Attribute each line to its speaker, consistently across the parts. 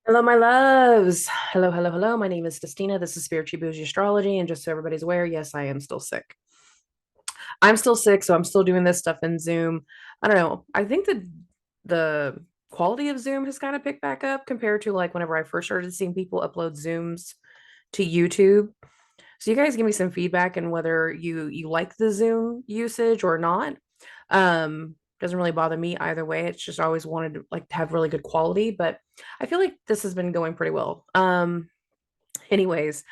Speaker 1: Hello, my loves. Hello, hello, hello. My name is Dustina. This is Spiritual Boujee Astrology. And just so everybody's aware, yes, I am still sick. I'm still sick, so I'm still doing this stuff in Zoom. I don't know. I think the quality of Zoom has kind of picked back up compared to like whenever I first started seeing people upload Zooms to YouTube. So you guys give me some feedback and whether you like the Zoom usage or not. Doesn't really bother me either way. It's just always wanted to like to have really good quality, but I feel like this has been going pretty well. Anyways,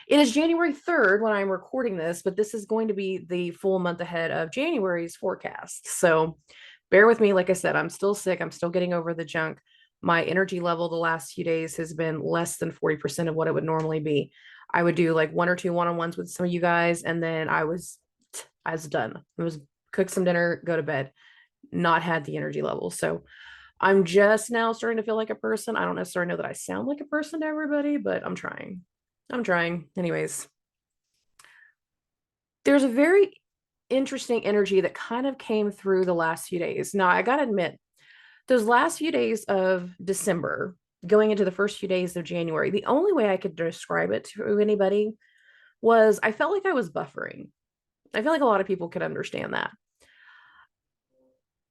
Speaker 1: it is January 3rd when I'm recording this, but this is going to be the full month ahead of January's forecast. So bear with me. Like I said, I'm still sick. I'm still getting over the junk. My energy level the last few days has been less than 40% of what it would normally be. I would do like one or two one-on-ones with some of you guys, and then I was done. It was cook some dinner, go to bed, not had the energy level. So I'm just now starting to feel like a person. I don't necessarily know that I sound like a person to everybody, but I'm trying. I'm trying. Anyways, there's a very interesting energy that kind of came through the last few days. Now, I got to admit, those last few days of December, going into the first few days of January, the only way I could describe it to anybody was I felt like I was buffering. I feel like a lot of people could understand that.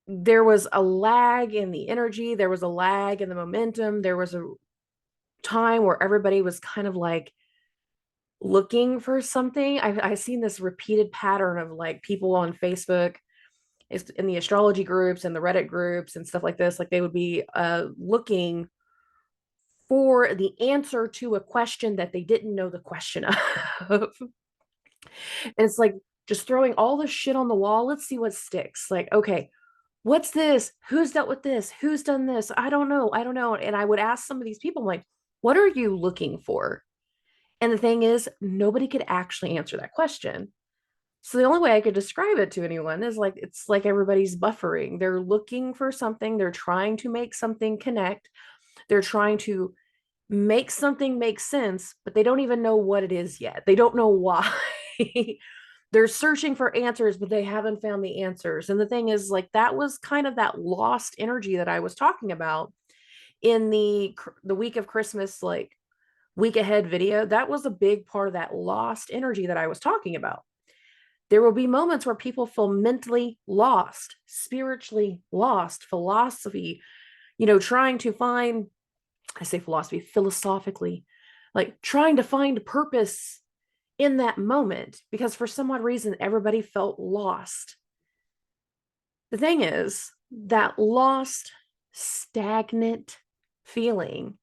Speaker 1: There was a lag in the energy, there was a lag in the momentum, there was a time where everybody was kind of like looking for something. I've seen this repeated pattern of like people on Facebook in the astrology groups and the Reddit groups and stuff like this. Like they would be looking for the answer to a question that they didn't know the question of. And it's like just throwing all the shit on the wall. Let's see what sticks. Like, okay, what's this? Who's dealt with this? Who's done this? I don't know. I don't know. And I would ask some of these people, I'm like, what are you looking for? And the thing is, nobody could actually answer that question. So the only way I could describe it to anyone is like it's like everybody's buffering. They're looking for something, they're trying to make something connect, they're trying to make something make sense, but they don't even know what it is yet. They don't know why. They're searching for answers, but they haven't found the answers. And the thing is, like, that was kind of that lost energy that I was talking about in the week of Christmas, like week ahead video. That was a big part of that lost energy that I was talking about. There will be moments where people feel mentally lost, spiritually lost, philosophy, trying to find, I say philosophy, philosophically, like trying to find purpose in that moment because for some odd reason, everybody felt lost. The thing is, that lost, stagnant feeling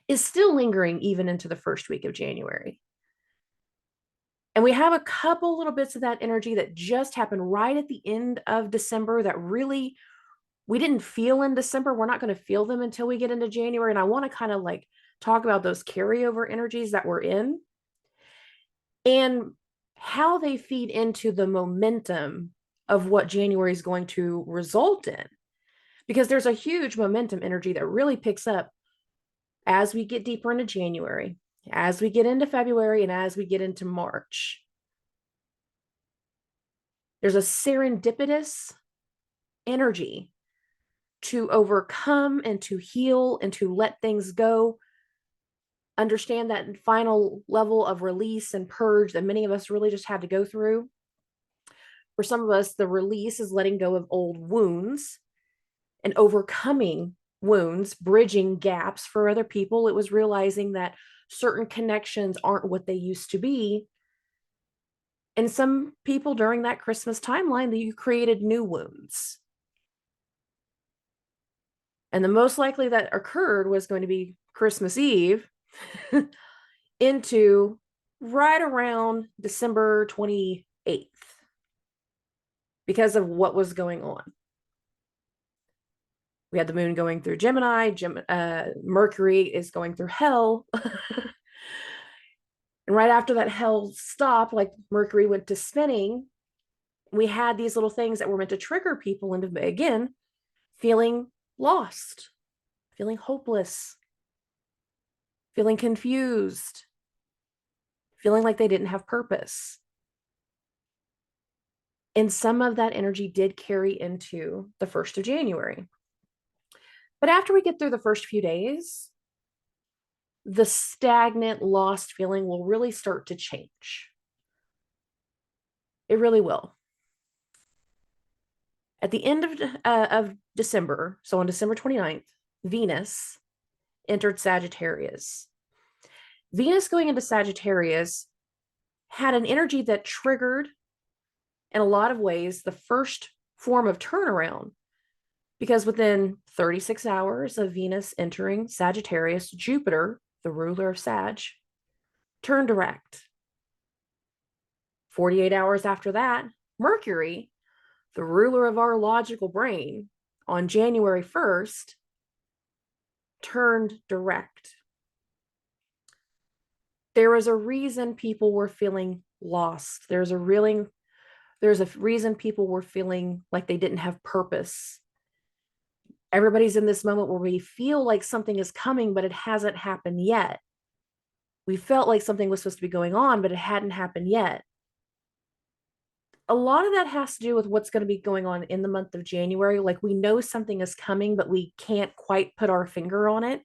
Speaker 1: is still lingering even into the first week of January. And we have a couple little bits of that energy that just happened right at the end of December that really we didn't feel in December. We're not going to feel them until we get into January. And I want to kind of like talk about those carryover energies that we're in and how they feed into the momentum of what January is going to result in. Because there's a huge momentum energy that really picks up as we get deeper into January, as we get into February, and as we get into March. There's a serendipitous energy to overcome and to heal and to let things go. Understand that final level of release and purge that many of us really just had to go through. For some of us, the release is letting go of old wounds and overcoming wounds, bridging gaps. For other people, it was realizing that certain connections aren't what they used to be. And some people during that Christmas timeline, that you created new wounds. And the most likely that occurred was going to be Christmas Eve into right around December 28th because of what was going on. We had the moon going through Gemini. Mercury is going through hell. And right after that hell stopped, like Mercury went to spinning, we had these little things that were meant to trigger people into, again, feeling lost, feeling hopeless, feeling confused, feeling like they didn't have purpose. And some of that energy did carry into the 1st of January. But after we get through the first few days, the stagnant, lost feeling will really start to change. It really will. At the end of December, so on December 29th, Venus entered Sagittarius. Venus going into Sagittarius had an energy that triggered, in a lot of ways, the first form of turnaround. Because within 36 hours of Venus entering Sagittarius, Jupiter, the ruler of Sag, turned direct. 48 hours after that, Mercury, the ruler of our logical brain, on January 1st, turned direct. There was a reason people were feeling lost. There's a reason people were feeling like they didn't have purpose. Everybody's in this moment where we feel like something is coming, but it hasn't happened yet. We felt like something was supposed to be going on, but it hadn't happened yet. A lot of that has to do with what's going to be going on in the month of January. Like, we know something is coming, but we can't quite put our finger on it.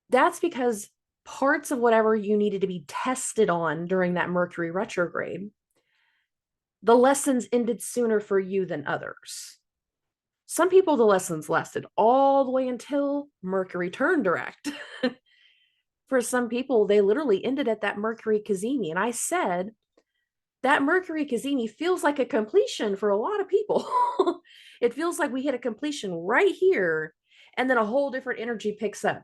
Speaker 1: That's because parts of whatever you needed to be tested on during that Mercury retrograde, the lessons ended sooner for you than others. Some people, the lessons lasted all the way until Mercury turned direct. For some people, they literally ended at that Mercury Cazimi. And I said, that Mercury Cazimi feels like a completion for a lot of people. It feels like we hit a completion right here, and then a whole different energy picks up.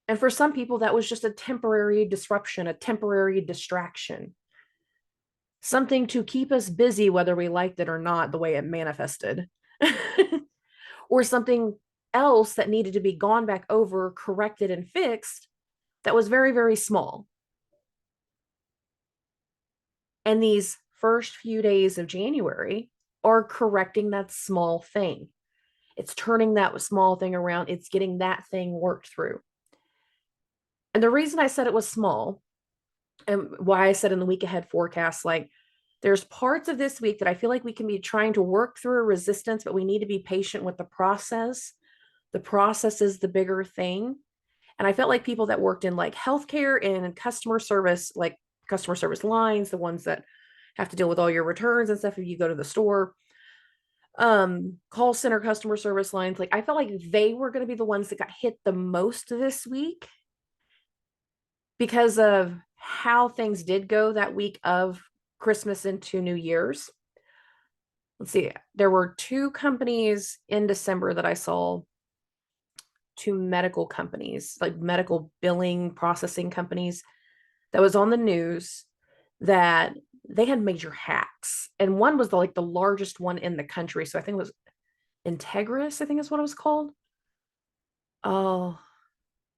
Speaker 1: And for some people, that was just a temporary disruption, a temporary distraction, something to keep us busy, whether we liked it or not, the way it manifested, or something else that needed to be gone back over, corrected, and fixed that was very, very small. And these first few days of January are correcting that small thing. It's turning that small thing around. It's getting that thing worked through. And the reason I said it was small, and why I said in the week ahead forecast, like, there's parts of this week that I feel like we can be trying to work through a resistance, but we need to be patient with the process. The process is the bigger thing. And I felt like people that worked in like healthcare and customer service, like customer service lines, the ones that have to deal with all your returns and stuff if you go to the store, call center customer service lines, like, I felt like they were going to be the ones that got hit the most this week because of how things did go that week of Christmas into New Year's. Let's see, there were 2 companies in December that I saw, 2 medical companies, like medical billing processing companies, that was on the news that they had major hacks. And one was the largest one in the country. So I think it was Integris, I think is what it was called. Oh,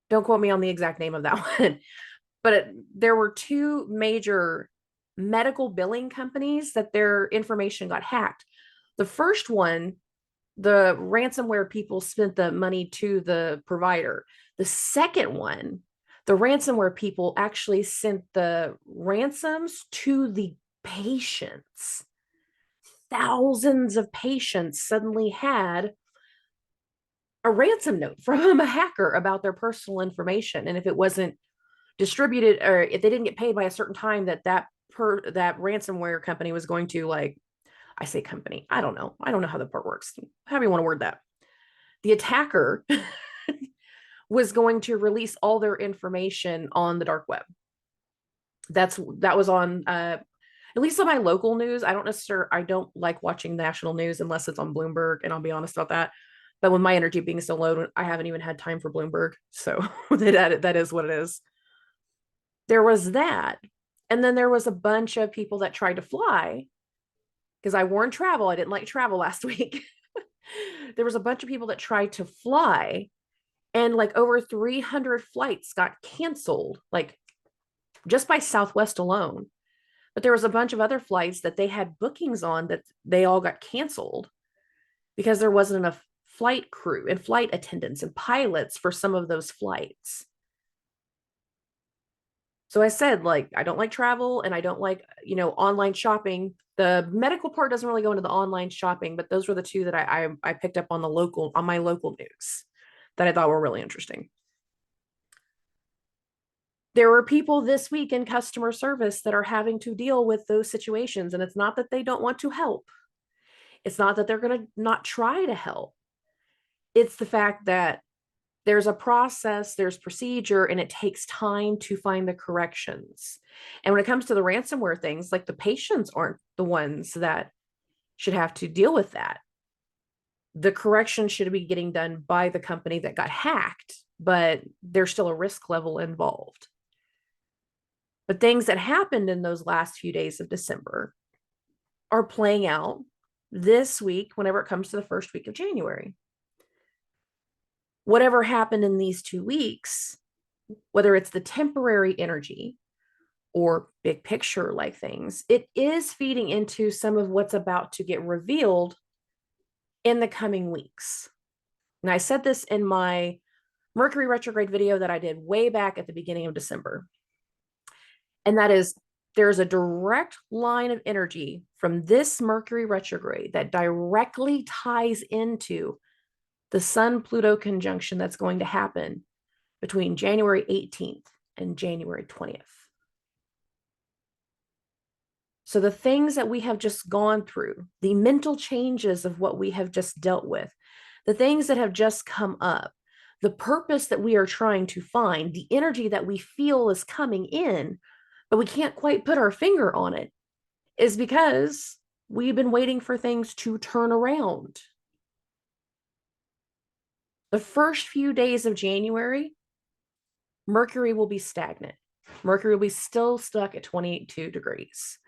Speaker 1: don't quote me on the exact name of that one. But there were 2 major medical billing companies that their information got hacked. The first one, the ransomware people spent the money to the provider. The second one, the ransomware people actually sent the ransoms to the patients. Thousands of patients suddenly had a ransom note from a hacker about their personal information. And if it wasn't distributed, or if they didn't get paid by a certain time, that ransomware company was going to, like, I say company, I don't know how the part works, however you want to word that, the attacker was going to release all their information on the dark web. That was on at least on my local news. I don't like watching national news unless it's on Bloomberg, and I'll be honest about that. But with my energy being so low, I haven't even had time for Bloomberg. So that is what it is. There was that. And then there was a bunch of people that tried to fly, because I warned travel. I didn't like travel last week. There was a bunch of people that tried to fly, and like over 300 flights got canceled, like just by Southwest alone. But there was a bunch of other flights that they had bookings on that they all got canceled because there wasn't enough flight crew and flight attendants and pilots for some of those flights. So I said, like, I don't like travel, and I don't like, online shopping. The medical part doesn't really go into the online shopping, but those were the 2 that I picked up on my local news. that I thought were really interesting. There were people this week in customer service that are having to deal with those situations. And it's not that they don't want to help. It's not that they're going to not try to help. It's the fact that there's a process, there's procedure, and it takes time to find the corrections. And when it comes to the ransomware things, like the patients aren't the ones that should have to deal with that. The correction should be getting done by the company that got hacked, but there's still a risk level involved. But things that happened in those last few days of December are playing out this week whenever it comes to the first week of January. Whatever happened in these 2 weeks, whether it's the temporary energy or big picture like things, it is feeding into some of what's about to get revealed in the coming weeks. And I said this in my Mercury retrograde video that I did way back at the beginning of December. And that is, there's a direct line of energy from this Mercury retrograde that directly ties into the Sun-Pluto conjunction that's going to happen between January 18th and January 20th. So the things that we have just gone through, the mental changes of what we have just dealt with, the things that have just come up, the purpose that we are trying to find, the energy that we feel is coming in, but we can't quite put our finger on it, is because we've been waiting for things to turn around. The first few days of January, Mercury will be stagnant. Mercury will be still stuck at 22 degrees.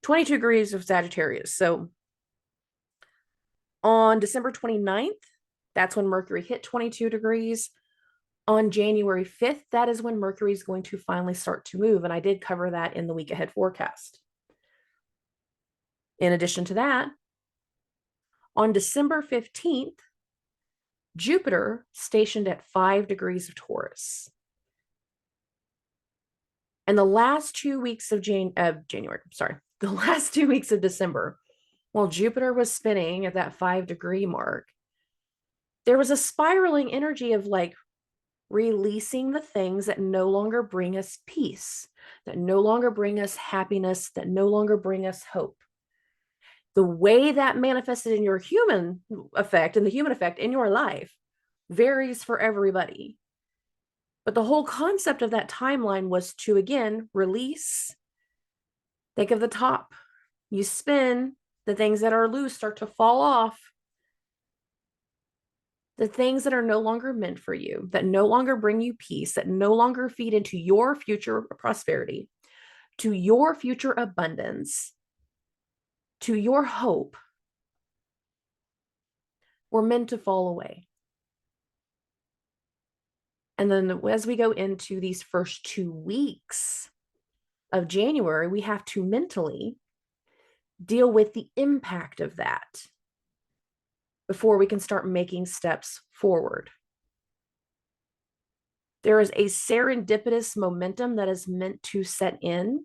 Speaker 1: 22 degrees of Sagittarius. So on December 29th, that's when Mercury hit 22 degrees. On January 5th, that is when Mercury is going to finally start to move. And I did cover that in the week ahead forecast. In addition to that, on December 15th, Jupiter stationed at 5 degrees of Taurus. And the last 2 weeks of January, the last 2 weeks of December, while Jupiter was spinning at that 5-degree mark, there was a spiraling energy of like releasing the things that no longer bring us peace, that no longer bring us happiness, that no longer bring us hope. The way that manifested in your human effect and the human effect in your life varies for everybody. But the whole concept of that timeline was to, again, release. Think of the top. You spin, the things that are loose start to fall off. The things that are no longer meant for you, that no longer bring you peace, that no longer feed into your future prosperity, to your future abundance, to your hope, were meant to fall away. And then as we go into these first 2 weeks of January, we have to mentally deal with the impact of that before we can start making steps forward. There is a serendipitous momentum that is meant to set in.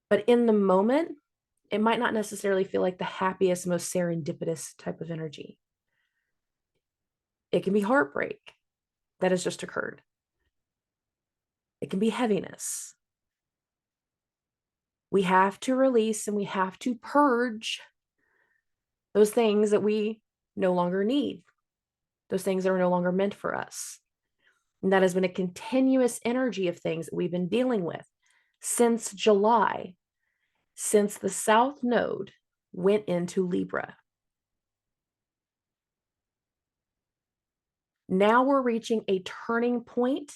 Speaker 1: But in the moment, it might not necessarily feel like the happiest, most serendipitous type of energy. It can be heartbreak that has just occurred. It can be heaviness. We have to release and we have to purge those things that we no longer need, those things that are no longer meant for us. And that has been a continuous energy of things that we've been dealing with since July, since the South Node went into Libra. Now we're reaching a turning point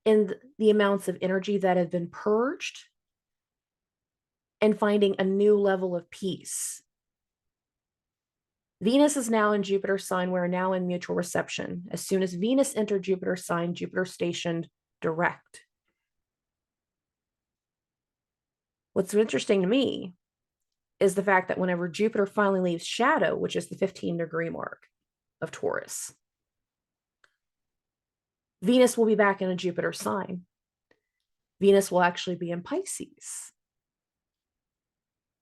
Speaker 1: in the amounts of energy that have been purged and finding a new level of peace. Venus is now in Jupiter's sign. We're now in mutual reception. As soon as Venus entered Jupiter's sign, Jupiter stationed direct. What's interesting to me is the fact that whenever Jupiter finally leaves shadow, which is the 15-degree mark of Taurus, Venus will be back in a Jupiter sign. Venus will actually be in Pisces.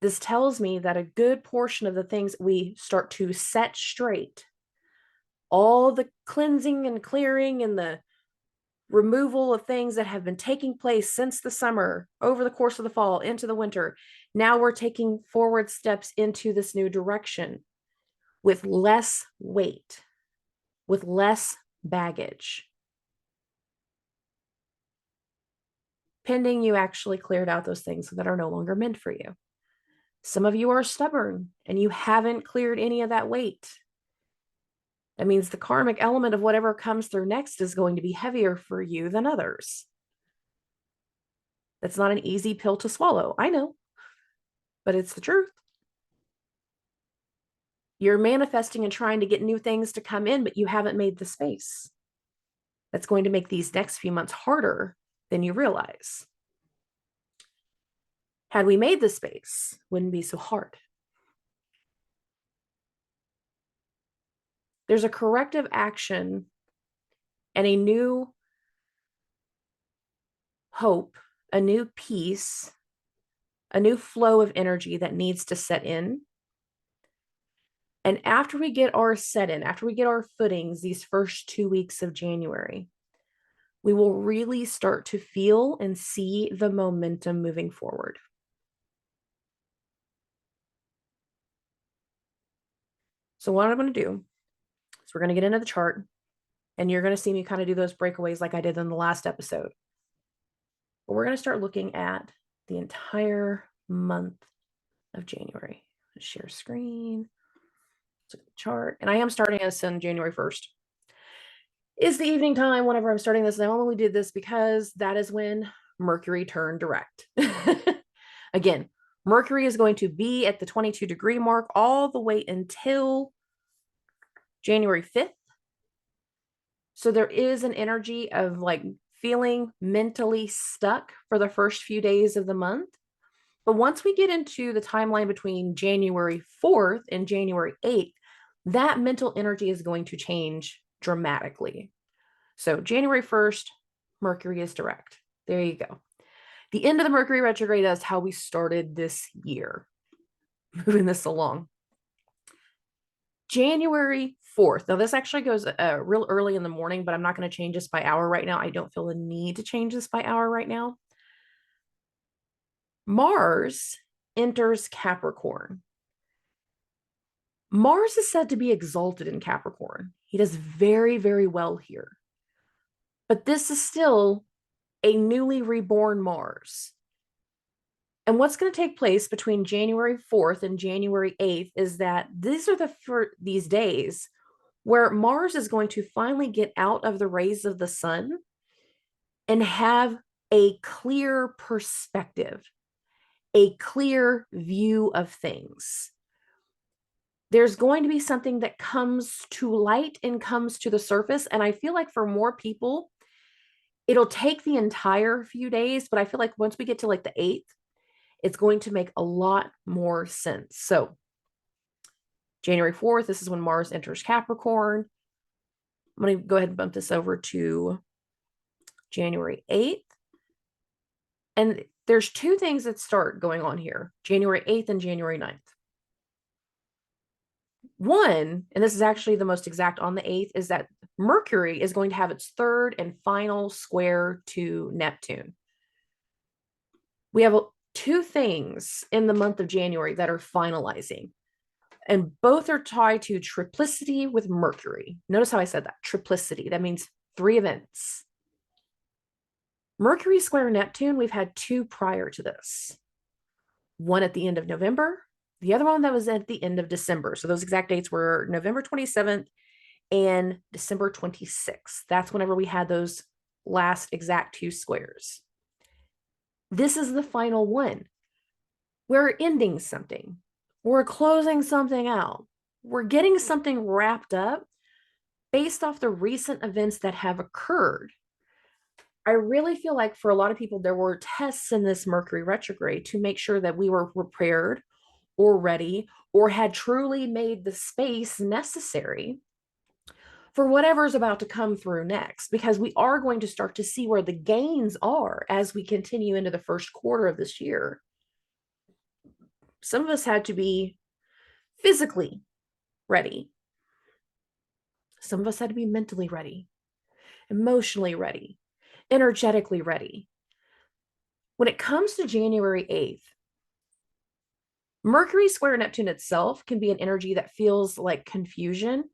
Speaker 1: This tells me that a good portion of the things we start to set straight all the cleansing and clearing and the removal of things that have been taking place since the summer, over the course of the fall, into the winter. Now we're taking forward steps into this new direction with less weight, with less baggage, pending you actually cleared out those things that are no longer meant for you. Some of you are stubborn and you haven't cleared any of that weight. That means the karmic element of whatever comes through next is going to be heavier for you than others. That's not an easy pill to swallow. I know, but it's the truth. You're manifesting and trying to get new things to come in, but you haven't made the space. That's going to make these next few months harder than you realize. Had we made the space, it wouldn't be so hard. There's a corrective action and a new hope, a new peace, a new flow of energy that needs to set in. And after we get our set in, after we get our footings, these first 2 weeks of January, we will really start to feel and see the momentum moving forward. So what I'm going to do is we're going to get into the chart, and you're going to see me kind of do those breakaways like I did in the last episode. But we're going to start looking at the entire month of January. Share screen. Let's look at the chart. And I am starting this on January 1st. Is the evening time whenever I'm starting this. And I only did this because that is when Mercury turned direct. Again, Mercury is going to be at the 22-degree mark all the way until January 5th. So there is an energy of like feeling mentally stuck for the first few days of the month. But once we get into the timeline between January 4th and January 8th, that mental energy is going to change dramatically. So January 1st, Mercury is direct. There you go. The end of the Mercury retrograde is how we started this year. Moving this along. January 4th. Now, this actually goes real early in the morning, but I'm not going to change this by hour right now. I don't feel the need to change this by hour right now. Mars enters Capricorn. Mars is said to be exalted in Capricorn. He does very, very well here. But this is still a newly reborn Mars. And what's going to take place between January 4th and January 8th is that these are these days where Mars is going to finally get out of the rays of the sun and have a clear perspective, a clear view of things. There's going to be something that comes to light and comes to the surface. And I feel like for more people, it'll take the entire few days, but I feel like once we get to like the 8th, it's going to make a lot more sense. So January 4th, this is when Mars enters Capricorn. I'm going to go ahead and bump this over to January 8th. And there's two things that start going on here, January 8th and January 9th. One, and this is actually the most exact on the 8th, is that Mercury is going to have its third and final square to Neptune. We have two things in the month of January that are finalizing, and both are tied to triplicity with Mercury. Notice how I said that, triplicity. That means 3 events. Mercury square Neptune, we've had 2 prior to this. One at the end of November, the other one that was at the end of December. So those exact dates were November 27th and December 26th. That's whenever we had those last exact 2 squares. This is the final one. We're ending something. We're closing something out. We're getting something wrapped up based off the recent events that have occurred. I really feel like for a lot of people, there were tests in this Mercury retrograde to make sure that we were prepared or ready or had truly made the space necessary for whatever's about to come through next, because we are going to start to see where the gains are as we continue into the first quarter of this year. Some of us had to be physically ready. Some of us had to be mentally ready, emotionally ready, energetically ready. When it comes to January 8th, Mercury square Neptune itself can be an energy that feels like confusion.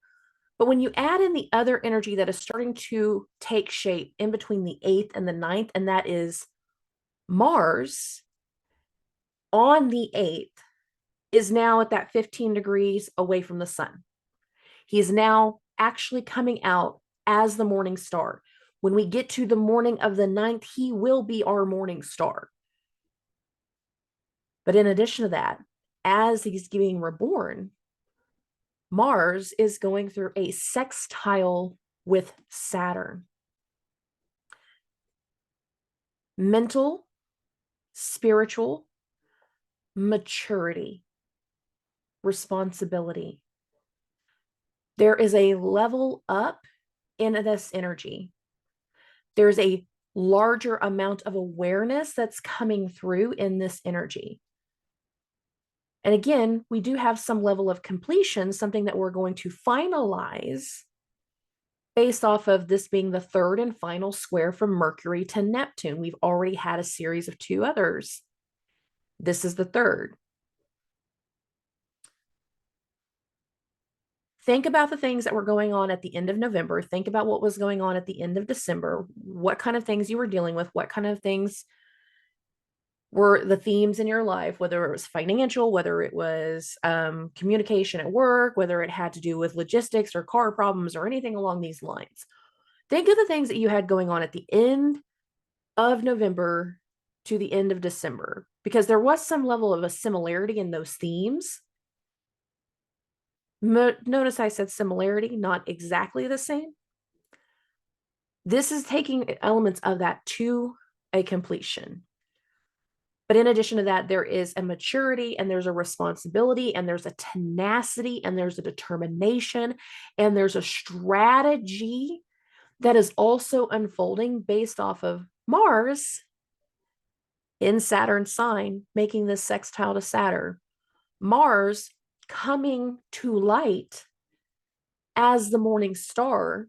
Speaker 1: But when you add in the other energy that is starting to take shape in between the 8th and the 9th, and that is Mars on the 8th is now at that 15 degrees away from the sun. He is now actually coming out as the morning star. When we get to the morning of the 9th, he will be our morning star. But in addition to that, as he's being reborn, Mars is going through a sextile with Saturn. Mental, spiritual, maturity, responsibility. There is a level up in this energy. There's a larger amount of awareness that's coming through in this energy. And again, we do have some level of completion, something that we're going to finalize based off of this being the third and final square from Mercury to Neptune. We've already had a series of 2 others. This is the third. Think about the things that were going on at the end of November. Think about what was going on at the end of December, what kind of things you were dealing with, what kind of things were the themes in your life, whether it was financial, whether it was communication at work, whether it had to do with logistics or car problems or anything along these lines. Think of the things that you had going on at the end of November to the end of December, because there was some level of a similarity in those themes. Notice I said similarity, not exactly the same. This is taking elements of that to a completion. But in addition to that, there is a maturity and there's a responsibility and there's a tenacity and there's a determination and there's a strategy that is also unfolding based off of Mars in Saturn's sign, making this sextile to Saturn. Mars coming to light as the morning star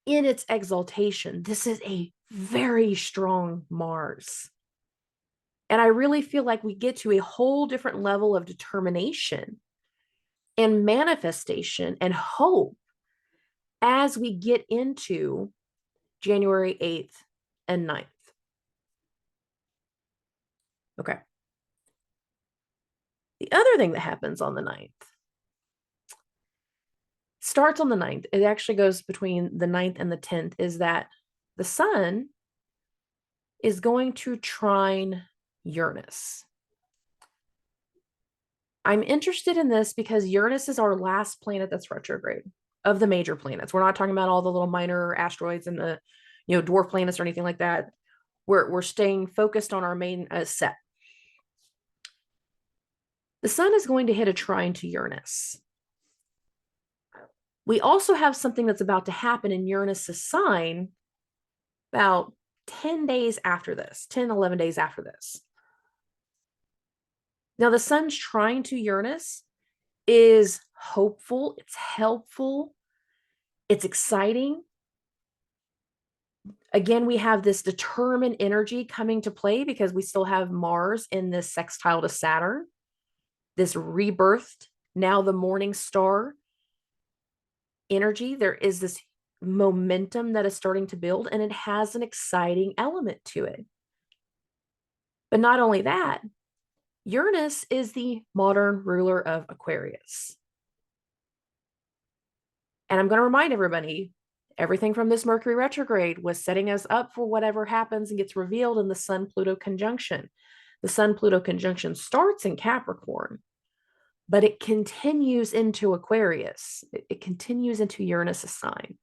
Speaker 1: in its exaltation. This is a very strong Mars. And I really feel like we get to a whole different level of determination and manifestation and hope as we get into January 8th and 9th. Okay. The other thing that happens on the 9th starts on the 9th. It actually goes between the 9th and the 10th, is that the sun is going to trine Uranus. I'm interested in this because Uranus is our last planet that's retrograde of the major planets. We're not talking about all the little minor asteroids and the dwarf planets or anything like that. We're staying focused on our main set. The sun is going to hit a trine to Uranus. We also have something that's about to happen in Uranus's sign about 10 days after this, 10, 11 days after this. Now, the sun's trine to Uranus is hopeful, it's helpful, it's exciting. Again, we have this determined energy coming to play because we still have Mars in this sextile to Saturn, this rebirthed, now the morning star energy. There is this momentum that is starting to build, and it has an exciting element to it. But not only that, Uranus is the modern ruler of Aquarius. And I'm going to remind everybody, everything from this Mercury retrograde was setting us up for whatever happens and gets revealed in the Sun-Pluto conjunction. The Sun-Pluto conjunction starts in Capricorn, but it continues into Aquarius. It continues into Uranus' sign.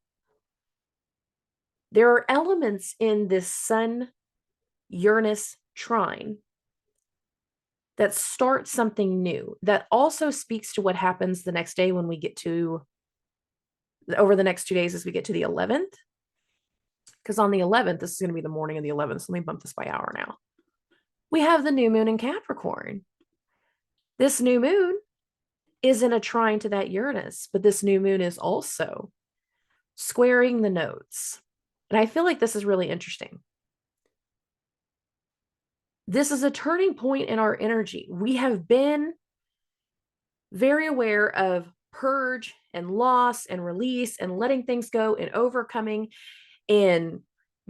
Speaker 1: There are elements in this Sun-Uranus trine that start something new, that also speaks to what happens the next day when we get to, over the next 2 days as we get to the 11th. Because on the 11th, this is going to be the morning of the 11th, so let me bump this by hour now. We have the new moon in Capricorn. This new moon is in a trine to that Uranus, but this new moon is also squaring the nodes. And I feel like this is really interesting. This is a turning point in our energy. We have been very aware of purge and loss and release and letting things go and overcoming and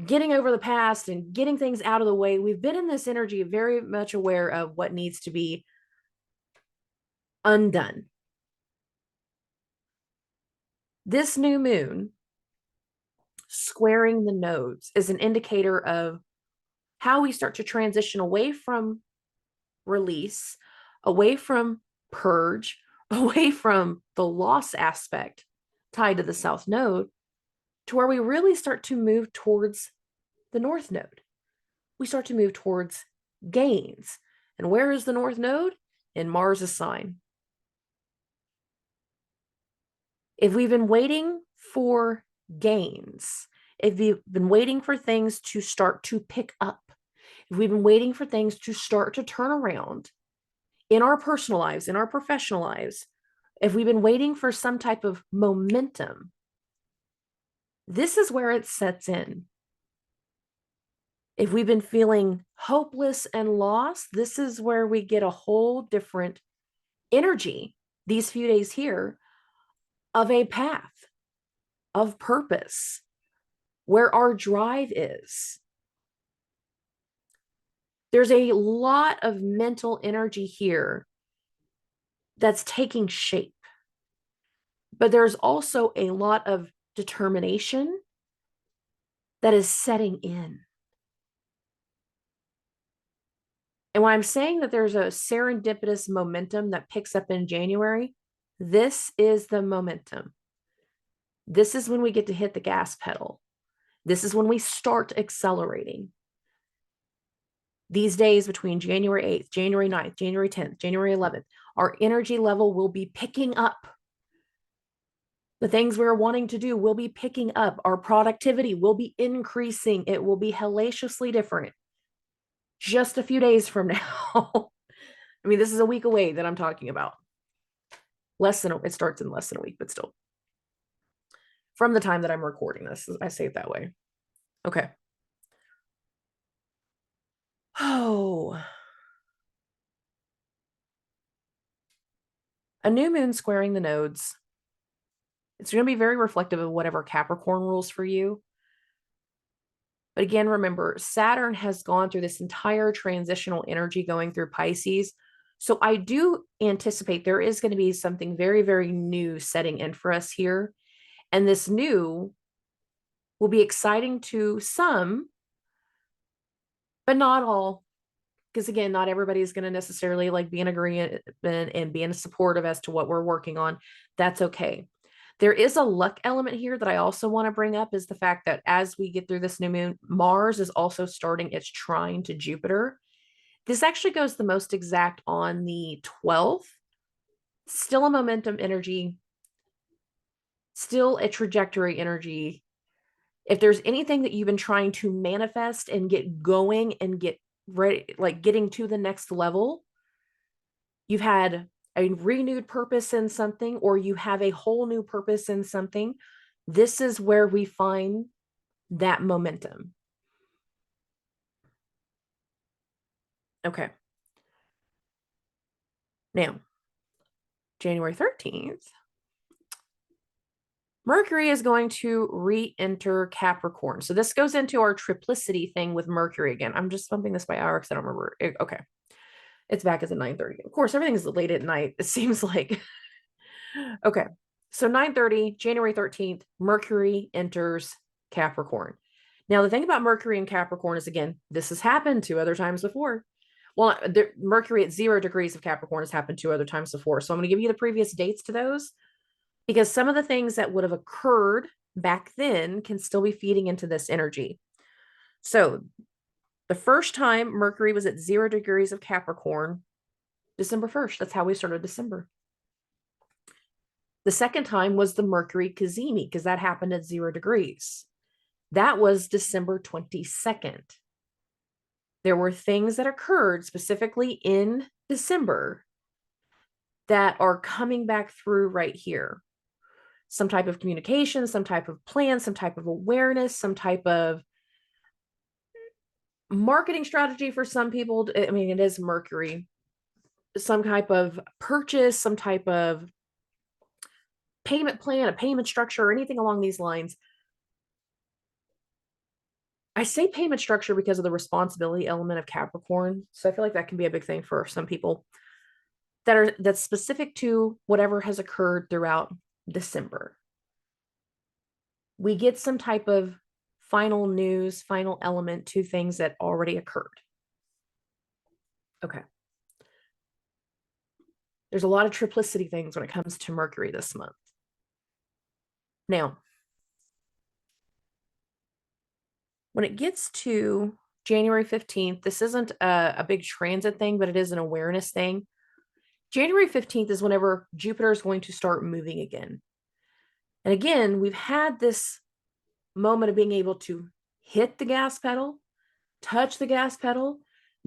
Speaker 1: getting over the past and getting things out of the way. We've been in this energy very much aware of what needs to be undone. This new moon squaring the nodes is an indicator of how we start to transition away from release, away from purge, away from the loss aspect tied to the south node, to where we really start to move towards the north node. We start to move towards gains. And where is the north node? In Mars' sign. If we've been waiting for gains, if we've been waiting for things to start to pick up, if we've been waiting for things to start to turn around in our personal lives, in our professional lives, if we've been waiting for some type of momentum, this is where it sets in. If we've been feeling hopeless and lost, this is where we get a whole different energy these few days here of a path, of purpose, where our drive is. There's a lot of mental energy here that's taking shape, but there's also a lot of determination that is setting in. And when I'm saying that there's a serendipitous momentum that picks up in January, this is the momentum. This is when we get to hit the gas pedal. This is when we start accelerating. These days between January 8th, January 9th, January 10th, January 11th, our energy level will be picking up. The things we're wanting to do will be picking up. Our productivity will be increasing. It will be hellaciously different just a few days from now. I mean, this is a week away that I'm talking about. It starts in less than a week, but still. From the time that I'm recording this, I say it that way. Okay. Oh. A new moon squaring the nodes. It's going to be very reflective of whatever Capricorn rules for you. But again, remember, Saturn has gone through this entire transitional energy going through Pisces. So I do anticipate there is going to be something very, very new setting in for us here. And this new will be exciting to some, but not all. Because again, not everybody is going to necessarily like be in agreement and be in supportive as to what we're working on. That's okay. There is a luck element here that I also want to bring up, is the fact that as we get through this new moon, Mars is also starting its trine to Jupiter. This actually goes the most exact on the 12th. Still a momentum energy, still a trajectory energy. If there's anything that you've been trying to manifest and get going and get ready, like getting to the next level, you've had a renewed purpose in something, or you have a whole new purpose in something, this is where we find that momentum. Okay. Now, January 13th, Mercury is going to re-enter Capricorn. So this goes into our triplicity thing with Mercury again. I'm just bumping this by hour because I don't remember. Okay. It's back as a 9:30. Of course, everything's late at night, it seems like. Okay. So 9:30, January 13th, Mercury enters Capricorn. Now, the thing about Mercury and Capricorn is, again, this has happened 2 other times before. Well, Mercury at 0 degrees of Capricorn has happened 2 other times before. So I'm going to give you the previous dates to those, because some of the things that would have occurred back then can still be feeding into this energy. So the first time Mercury was at 0 degrees of Capricorn, December 1st. That's how we started December. The second time was the Mercury Cazimi, because that happened at 0 degrees. That was December 22nd. There were things that occurred specifically in December that are coming back through right here. Some type of communication, some type of plan, some type of awareness, some type of marketing strategy for some people. I mean, it is Mercury. Some type of purchase, some type of payment plan, a payment structure, or anything along these lines. I say payment structure because of the responsibility element of Capricorn. So I feel like that can be a big thing for some people that's specific to whatever has occurred throughout December. We get some type of final news, final element to things that already occurred. Okay. There's a lot of triplicity things when it comes to Mercury this month. Now, when it gets to January 15th, this isn't a big transit thing, but it is an awareness thing. January 15th is whenever Jupiter is going to start moving again. And again, we've had this moment of being able to hit the gas pedal, touch the gas pedal,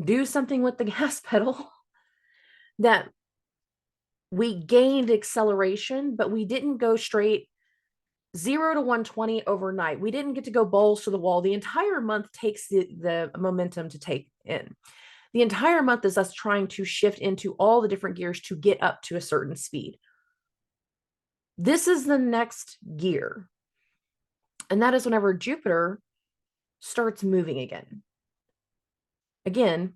Speaker 1: do something with the gas pedal, that we gained acceleration, but we didn't go straight 0 to 120 overnight. We didn't get to go balls to the wall. The entire month takes the momentum to take in. The entire month is us trying to shift into all the different gears to get up to a certain speed. This is the next gear. And that is whenever Jupiter starts moving again. Again,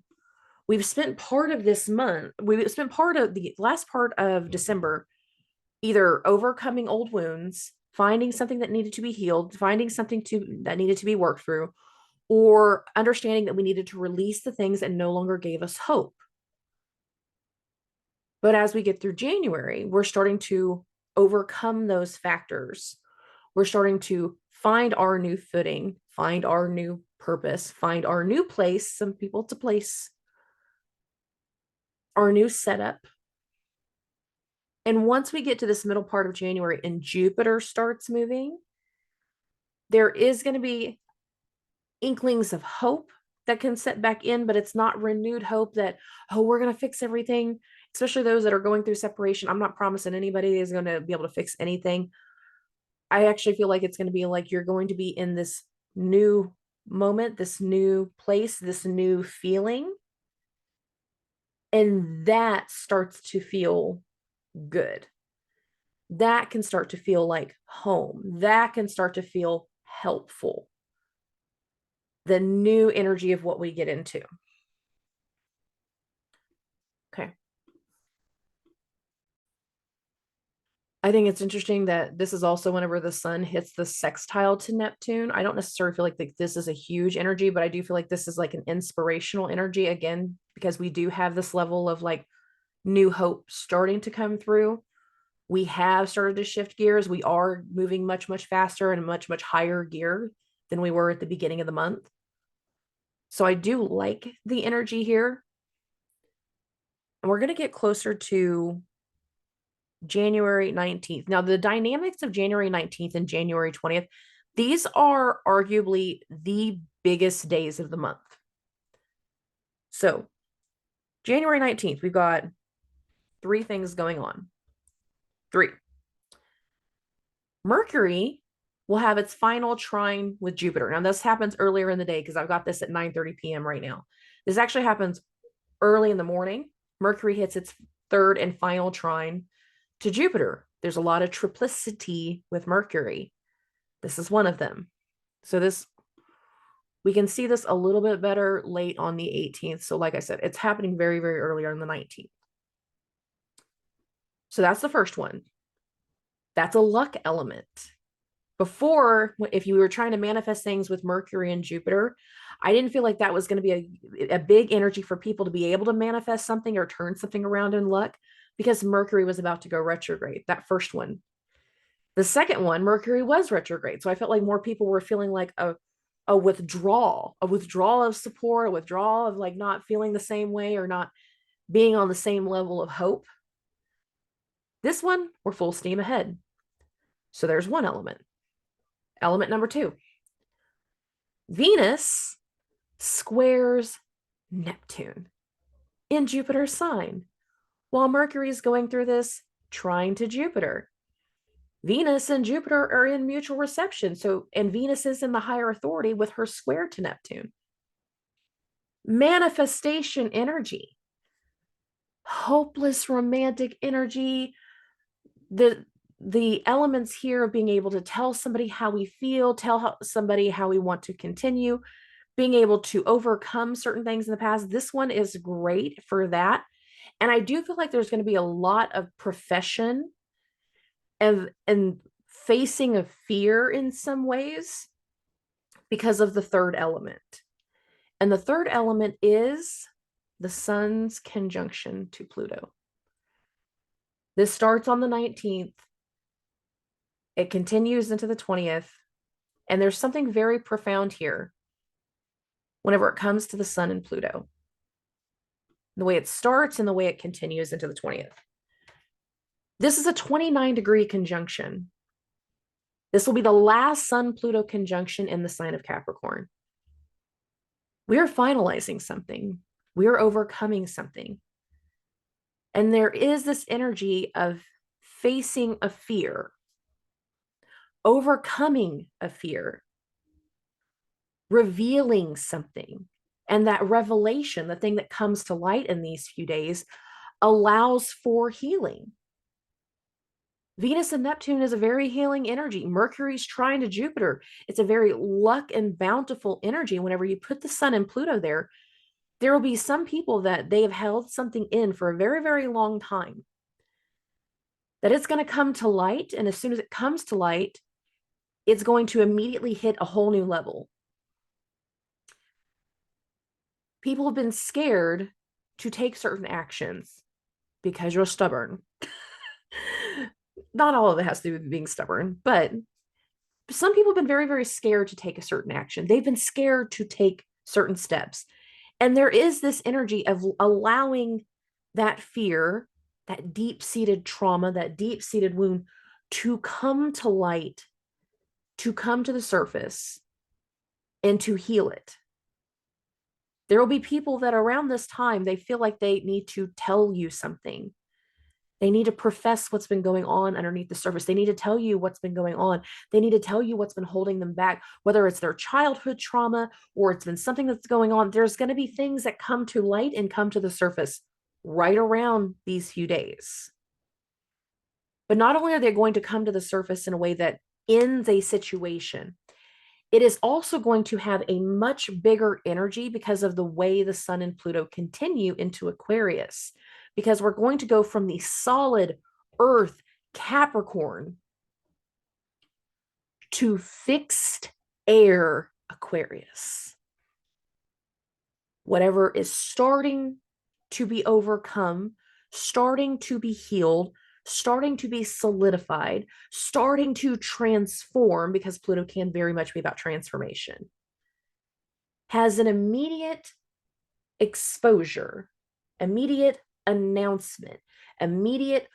Speaker 1: we've spent part of this month, we've spent part of the last part of December either overcoming old wounds, finding something that needed to be healed, finding something that needed to be worked through, or understanding that we needed to release the things that no longer gave us hope. But as we get through January, we're starting to overcome those factors. We're starting to find our new footing, find our new purpose, find our new place. Some people, it's a place, our new setup. And once we get to this middle part of January and Jupiter starts moving, there is going to be inklings of hope that can set back in, but it's not renewed hope that, oh, we're going to fix everything, especially those that are going through separation. I'm not promising anybody is going to be able to fix anything. I actually feel like it's going to be like you're going to be in this new moment, this new place, this new feeling. And that starts to feel good. That can start to feel like home. That can start to feel helpful. The new energy of what we get into. Okay. I think it's interesting that this is also whenever the sun hits the sextile to Neptune. I don't necessarily feel like this is a huge energy, but I do feel like this is like an inspirational energy again, because we do have this level of like new hope starting to come through. We have started to shift gears. We are moving much, much faster and much, much higher gear than we were at the beginning of the month. So I do like the energy here. And we're going to get closer to January 19th. Now, the dynamics of January 19th and January 20th, these are arguably the biggest days of the month. So, January 19th, we've got 3 things going on. 3. Mercury will have its final trine with Jupiter. Now, this happens earlier in the day because I've got this at 9:30 p.m. right now. This actually happens early in the morning. Mercury hits its 3rd and final trine to Jupiter. There's a lot of triplicity with Mercury. This is one of them. So we can see this a little bit better late on the 18th. So like I said, it's happening very, very early on the 19th. So that's the first one. That's a luck element. Before, if you were trying to manifest things with Mercury and Jupiter, I didn't feel like that was going to be a big energy for people to be able to manifest something or turn something around in luck, because Mercury was about to go retrograde, that first one. The second one, Mercury was retrograde. So I felt like more people were feeling like a withdrawal of support, a withdrawal of like not feeling the same way or not being on the same level of hope. This one, we're full steam ahead. So there's one element. Element number 2. Venus squares Neptune in Jupiter's sign. while Mercury is going through this trine to Jupiter. Venus and Jupiter are in mutual reception. So, and Venus is in the higher authority with her square to Neptune. Manifestation energy, hopeless romantic energy, the elements here of being able to tell somebody how we feel, tell somebody how we want to continue, being able to overcome certain things in the past. This one is great for that. And I do feel like there's going to be a lot of profession and facing of fear in some ways because of the third element. And the third element is the sun's conjunction to Pluto. This starts on the 19th. It continues into the 20th. And there's something very profound here whenever it comes to the sun and Pluto. The way it starts and the way it continues into the 20th. This is a 29-degree conjunction. This will be the last Sun-Pluto conjunction in the sign of Capricorn. We are finalizing something. We are overcoming something. And there is this energy of facing a fear, overcoming a fear, revealing something. And that revelation, the thing that comes to light in these few days, allows for healing. Venus and Neptune is a very healing energy. Mercury's trine to Jupiter. It's a very luck and bountiful energy. Whenever you put the sun and Pluto there, there will be some people that they have held something in for a very, very long time. That it's going to come to light. And as soon as it comes to light, it's going to immediately hit a whole new level. People have been scared to take certain actions because you're stubborn. Not all of it has to do with being stubborn, but some people have been very, very scared to take a certain action. They've been scared to take certain steps. And there is this energy of allowing that fear, that deep-seated trauma, that deep-seated wound to come to light, to come to the surface, and to heal it. There will be people that around this time, they feel like they need to tell you something. They need to profess what's been going on underneath the surface. They need to tell you what's been going on. They need to tell you what's been holding them back, whether it's their childhood trauma or it's been something that's going on. There's going to be things that come to light and come to the surface right around these few days. But not only are they going to come to the surface in a way that ends a situation, it is also going to have a much bigger energy because of the way the sun and Pluto continue into Aquarius. Because we're going to go from the solid earth Capricorn to fixed air Aquarius. Whatever is starting to be overcome, starting to be healed, starting to be solidified, starting to transform, because Pluto can very much be about transformation, has an immediate exposure, immediate announcement, immediate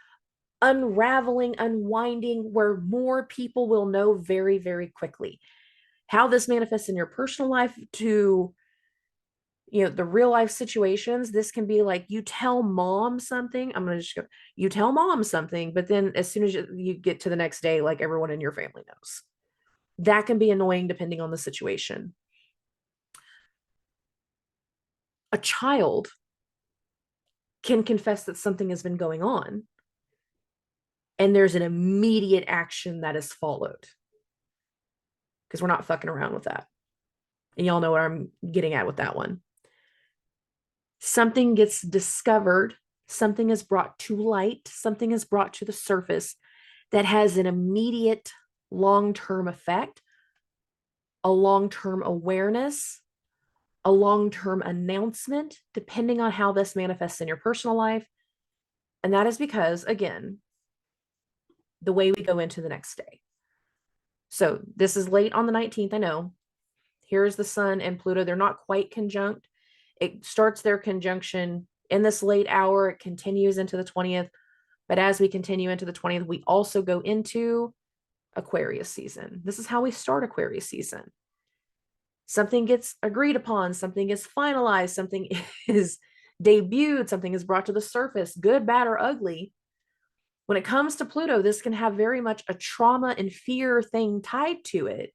Speaker 1: unraveling, unwinding, where more people will know very, very quickly. How this manifests in your personal life to, the real life situations. This can be like you tell mom something. I'm going to just go, you tell mom something, but then as soon as you get to the next day, like everyone in your family knows. That can be annoying depending on the situation. A child can confess that something has been going on, and there's an immediate action that is followed, because we're not fucking around with that. And y'all know what I'm getting at with that one. Something gets discovered, something is brought to light, something is brought to the surface that has an immediate long-term effect, a long-term awareness, a long-term announcement, depending on how this manifests in your personal life. And that is because, again, the way we go into the next day. So this is late on the 19th, I know. Here's the sun and Pluto. They're not quite conjunct. It starts their conjunction in this late hour. It continues into the 20th. But as we continue into the 20th, we also go into Aquarius season. This is how we start Aquarius season. Something gets agreed upon, something gets finalized, something is debuted, something is brought to the surface, good, bad, or ugly. When it comes to Pluto, this can have very much a trauma and fear thing tied to it.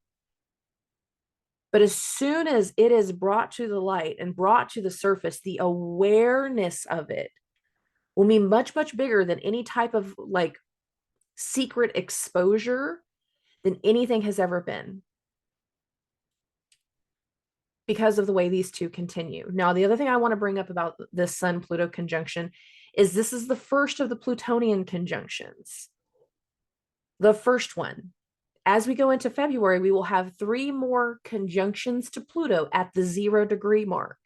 Speaker 1: But as soon as it is brought to the light and brought to the surface, the awareness of it will be much, much bigger than any type of like secret exposure than anything has ever been, because of the way these two continue. Now, the other thing I want to bring up about this Sun Pluto conjunction is this is the first of the Plutonian conjunctions. The first one. As we go into February, we will have 3 more conjunctions to Pluto at the 0-degree mark.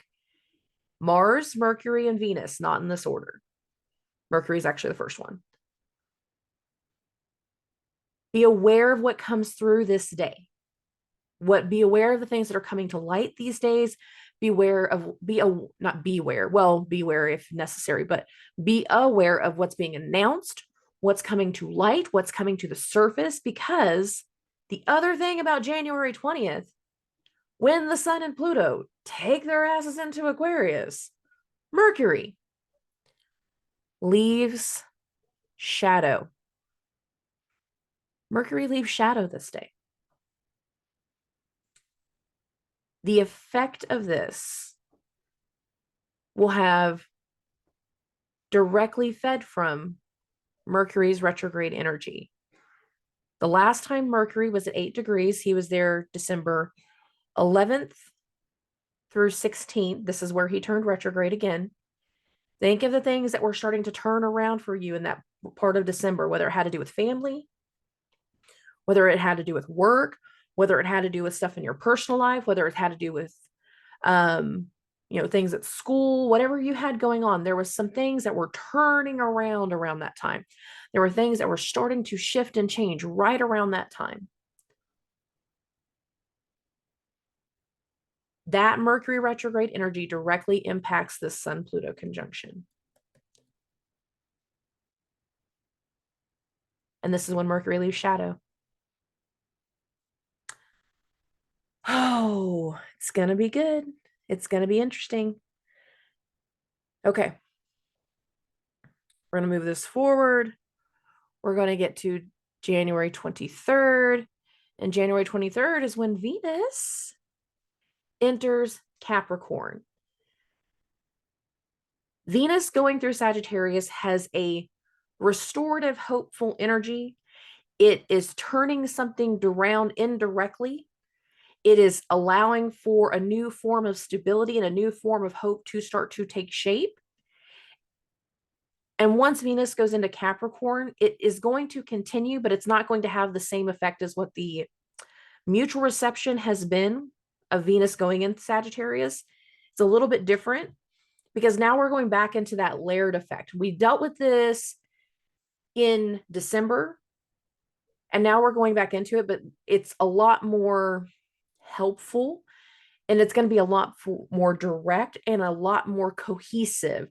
Speaker 1: Mars, Mercury, and Venus, not in this order. Mercury is actually the first one. Be aware of what comes through this day. Be aware of the things that are coming to light these days. Beware if necessary, but be aware of what's being announced, what's coming to light, what's coming to the surface, because the other thing about January 20th, when the Sun and Pluto take their asses into Aquarius, Mercury leaves shadow. Mercury leaves shadow this day. The effect of this will have directly fed from Mercury's retrograde energy. The last time Mercury was at 8 degrees, he was there December 11th through 16th. This is where he turned retrograde again. Think of the things that were starting to turn around for you in that part of December, whether it had to do with family, whether it had to do with work, whether it had to do with stuff in your personal life, whether it had to do with, things at school, whatever you had going on. There was some things that were turning around that time. There were things that were starting to shift and change right around that time. That Mercury retrograde energy directly impacts this Sun-Pluto conjunction. And this is when Mercury leaves shadow. Oh, it's going to be good. It's going to be interesting. Okay. We're going to move this forward. We're going to get to January 23rd. And January 23rd is when Venus enters Capricorn. Venus going through Sagittarius has a restorative, hopeful energy. It is turning something around indirectly. It is allowing for a new form of stability and a new form of hope to start to take shape. And once Venus goes into Capricorn, it is going to continue, but it's not going to have the same effect as what the mutual reception has been of Venus going into Sagittarius. It's a little bit different because now we're going back into that layered effect. We dealt with this in December, and now we're going back into it, but it's a lot more helpful, and it's going to be a lot more direct and a lot more cohesive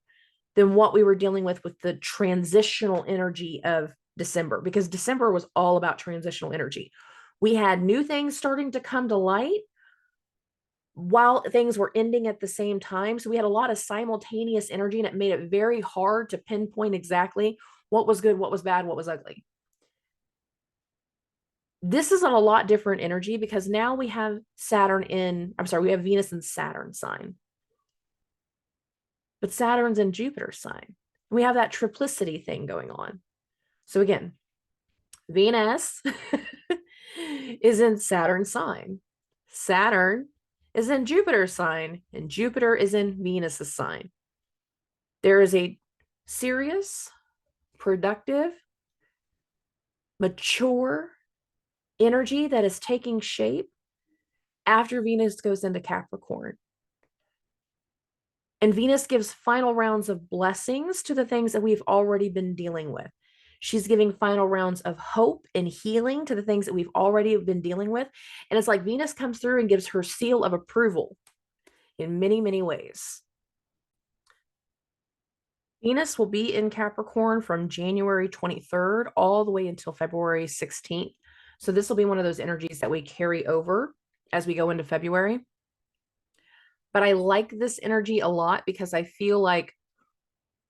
Speaker 1: than what we were dealing with the transitional energy of December, because December was all about transitional energy. We had new things starting to come to light while things were ending at the same time. So we had a lot of simultaneous energy, and it made it very hard to pinpoint exactly what was good, what was bad, what was ugly. This is a lot different energy because now we have we have Venus in Saturn sign. But Saturn's in Jupiter sign. We have that triplicity thing going on. So again, Venus is in Saturn sign. Saturn is in Jupiter sign, and Jupiter is in Venus's sign. There is a serious, productive, mature energy that is taking shape after Venus goes into Capricorn. And Venus gives final rounds of blessings to the things that we've already been dealing with. She's giving final rounds of hope and healing to the things that we've already been dealing with. And it's like Venus comes through and gives her seal of approval in many, many ways. Venus will be in Capricorn from January 23rd all the way until February 16th. So this will be one of those energies that we carry over as we go into February. But I like this energy a lot because I feel like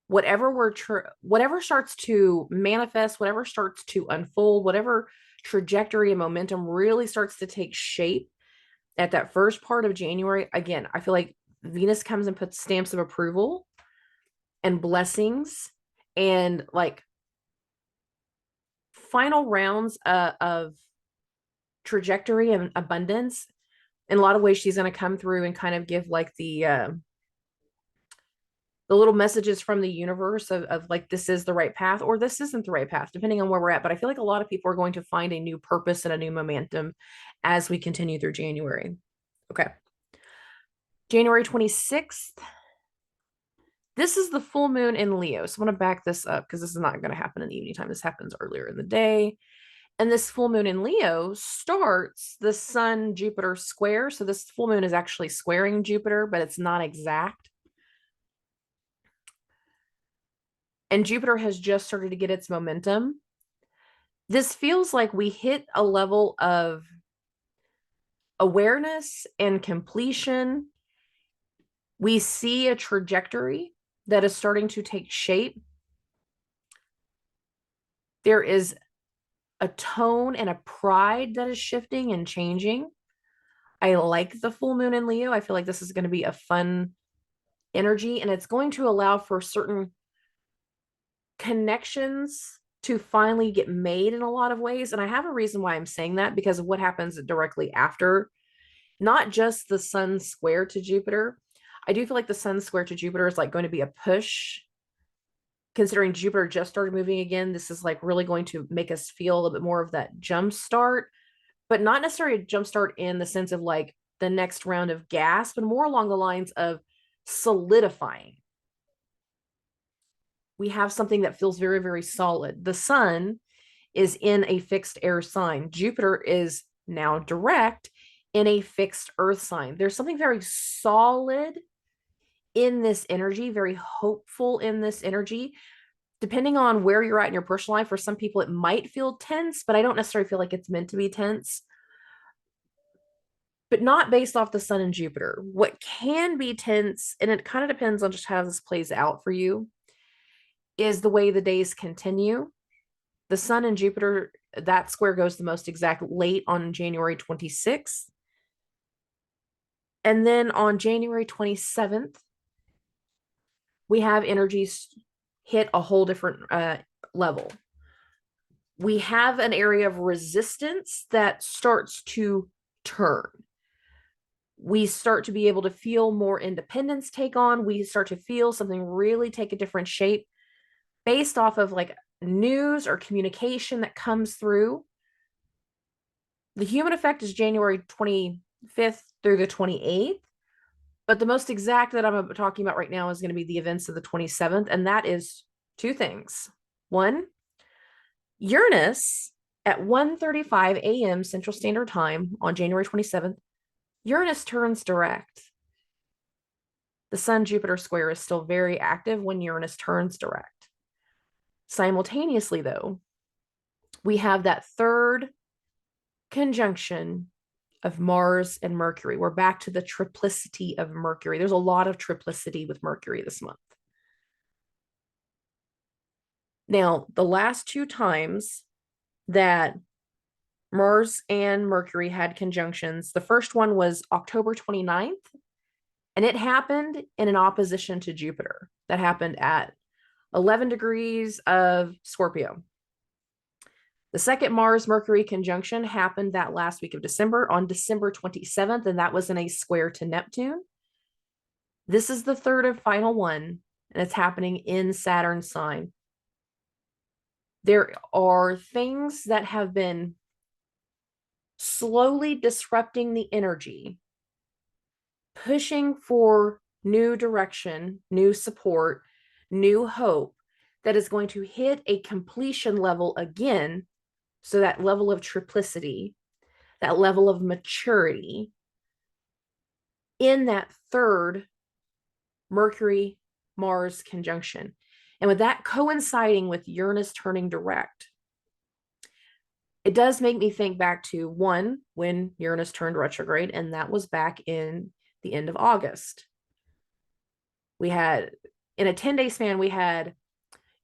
Speaker 1: whatever starts to manifest, whatever starts to unfold, whatever trajectory and momentum really starts to take shape at that first part of January. Again, I feel like Venus comes and puts stamps of approval and blessings and like final rounds of trajectory and abundance. In a lot of ways, she's going to come through and kind of give like the little messages from the universe of like, this is the right path or this isn't the right path, depending on where we're at. But I feel like a lot of people are going to find a new purpose and a new momentum as we continue through January. Okay. January 26th. This is the full moon in Leo. So I'm going to back this up because this is not going to happen in the evening time. This happens earlier in the day. And this full moon in Leo starts the Sun Jupiter square. So this full moon is actually squaring Jupiter, but it's not exact. And Jupiter has just started to get its momentum. This feels like we hit a level of awareness and completion. We see a trajectory that is starting to take shape. There is a tone and a pride that is shifting and changing. I like the full moon in Leo. I feel like this is going to be a fun energy, and it's going to allow for certain connections to finally get made in a lot of ways. And I have a reason why I'm saying that, because of what happens directly after, not just the Sun square to Jupiter. I do feel like the Sun square to Jupiter is like going to be a push. Considering Jupiter just started moving again, this is like really going to make us feel a little bit more of that jump start, but not necessarily a jump start in the sense of like the next round of gas, but more along the lines of solidifying. We have something that feels very, very solid. The Sun is in a fixed air sign. Jupiter is now direct in a fixed earth sign. There's something very solid in this energy, very hopeful in this energy. Depending on where you're at in your personal life, for some people it might feel tense, but I don't necessarily feel like it's meant to be tense. But not based off the Sun and Jupiter. What can be tense, and it kind of depends on just how this plays out for you, is the way the days continue. The Sun and Jupiter, that square goes the most exact late on January 26th. And then on January 27th, we have energies hit a whole different level. We have an area of resistance that starts to turn. We start to be able to feel more independence take on. We start to feel something really take a different shape based off of like news or communication that comes through. The human effect is January 25th through the 28th. But the most exact that I'm talking about right now is going to be the events of the 27th. And that is two things. One, Uranus at 1:35 a.m. Central Standard Time on January 27th, Uranus turns direct. The Sun-Jupiter square is still very active when Uranus turns direct. Simultaneously, though, we have that third conjunction of Mars and Mercury. We're back to the triplicity of Mercury. There's a lot of triplicity with Mercury this month. Now, the last two times that Mars and Mercury had conjunctions, the first one was October 29th, and it happened in an opposition to Jupiter. That happened at 11 degrees of Scorpio. The second Mars-Mercury conjunction happened that last week of December on December 27th, and that was in a square to Neptune. This is the third and final one, and it's happening in Saturn's sign. There are things that have been slowly disrupting the energy, pushing for new direction, new support, new hope that is going to hit a completion level again. So that level of triplicity, that level of maturity in that third Mercury-Mars conjunction. And with that coinciding with Uranus turning direct, it does make me think back to one, when Uranus turned retrograde, and that was back in the end of August. We had in a 10-day span, we had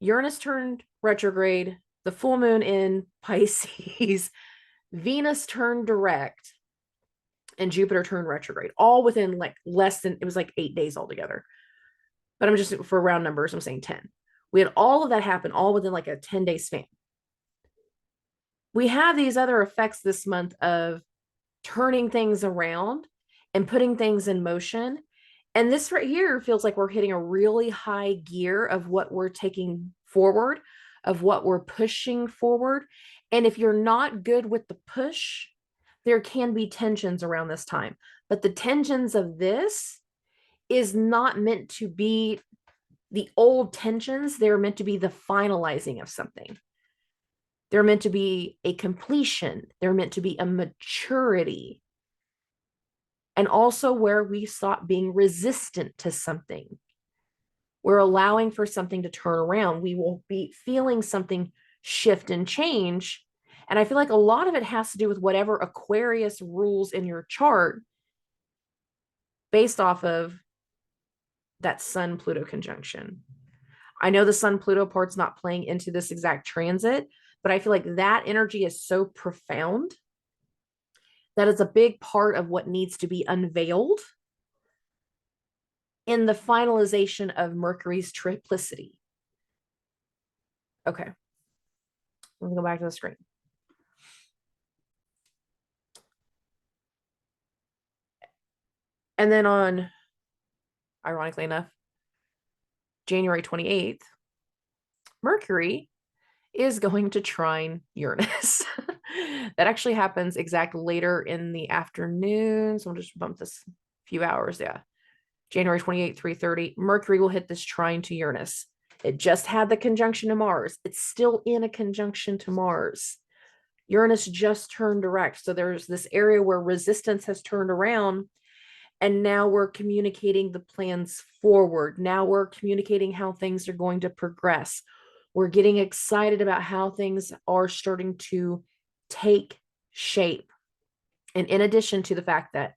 Speaker 1: Uranus turned retrograde, the full moon in Pisces, Venus turned direct, and Jupiter turned retrograde, all within like less than, it was like 8 days altogether. But I'm just, for round numbers, I'm saying 10. We had all of that happen all within like a 10-day span. We have these other effects this month of turning things around and putting things in motion. And this right here feels like we're hitting a really high gear of what we're taking forward, of what we're pushing forward. And if you're not good with the push, there can be tensions around this time. But the tensions of this is not meant to be the old tensions. They're meant to be the finalizing of something. They're meant to be a completion. They're meant to be a maturity. And also where we stop being resistant to something. We're allowing for something to turn around. We will be feeling something shift and change. And I feel like a lot of it has to do with whatever Aquarius rules in your chart based off of that Sun-Pluto conjunction. I know the Sun-Pluto part's not playing into this exact transit, but I feel like that energy is so profound that is a big part of what needs to be unveiled in the finalization of Mercury's triplicity. Okay. Let me go back to the screen. And then on, ironically enough, January 28th, Mercury is going to trine Uranus. That actually happens exactly later in the afternoon. So I'll just bump this a few hours. Yeah. January 28th, 3:30, Mercury will hit this trine to Uranus. It just had the conjunction to Mars. It's still in a conjunction to Mars. Uranus just turned direct. So there's this area where resistance has turned around. And now we're communicating the plans forward. Now we're communicating how things are going to progress. We're getting excited about how things are starting to take shape. And in addition to the fact that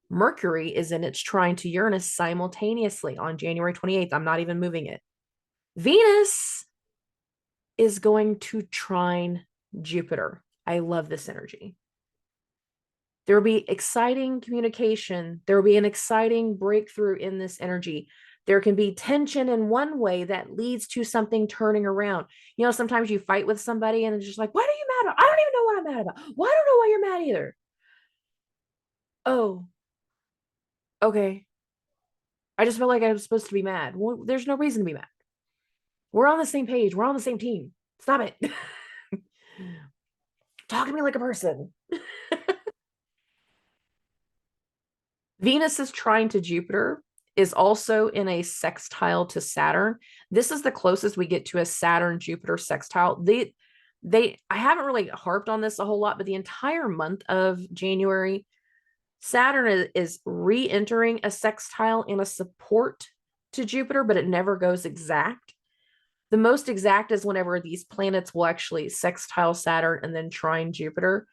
Speaker 1: Mercury is in its trine to Uranus simultaneously on January 28th, I'm not even moving it. Venus is going to trine Jupiter. I love this energy. There will be exciting communication. There will be an exciting breakthrough in this energy. There can be tension in one way that leads to something turning around. You know, sometimes you fight with somebody and it's just like, what are you mad about? I don't even know what I'm mad about. Well, I don't know why you're mad either. Oh, okay. I just felt like I was supposed to be mad. Well, there's no reason to be mad. We're on the same page. We're on the same team. Stop it. Talk to me like a person. Venus is trine to Jupiter, is also in a sextile to Saturn. This is the closest we get to a Saturn-Jupiter sextile. I haven't really harped on this a whole lot, but the entire month of January, Saturn is re-entering a sextile in a support to Jupiter, but it never goes exact. The most exact is whenever these planets will actually sextile Saturn and then trine Jupiter.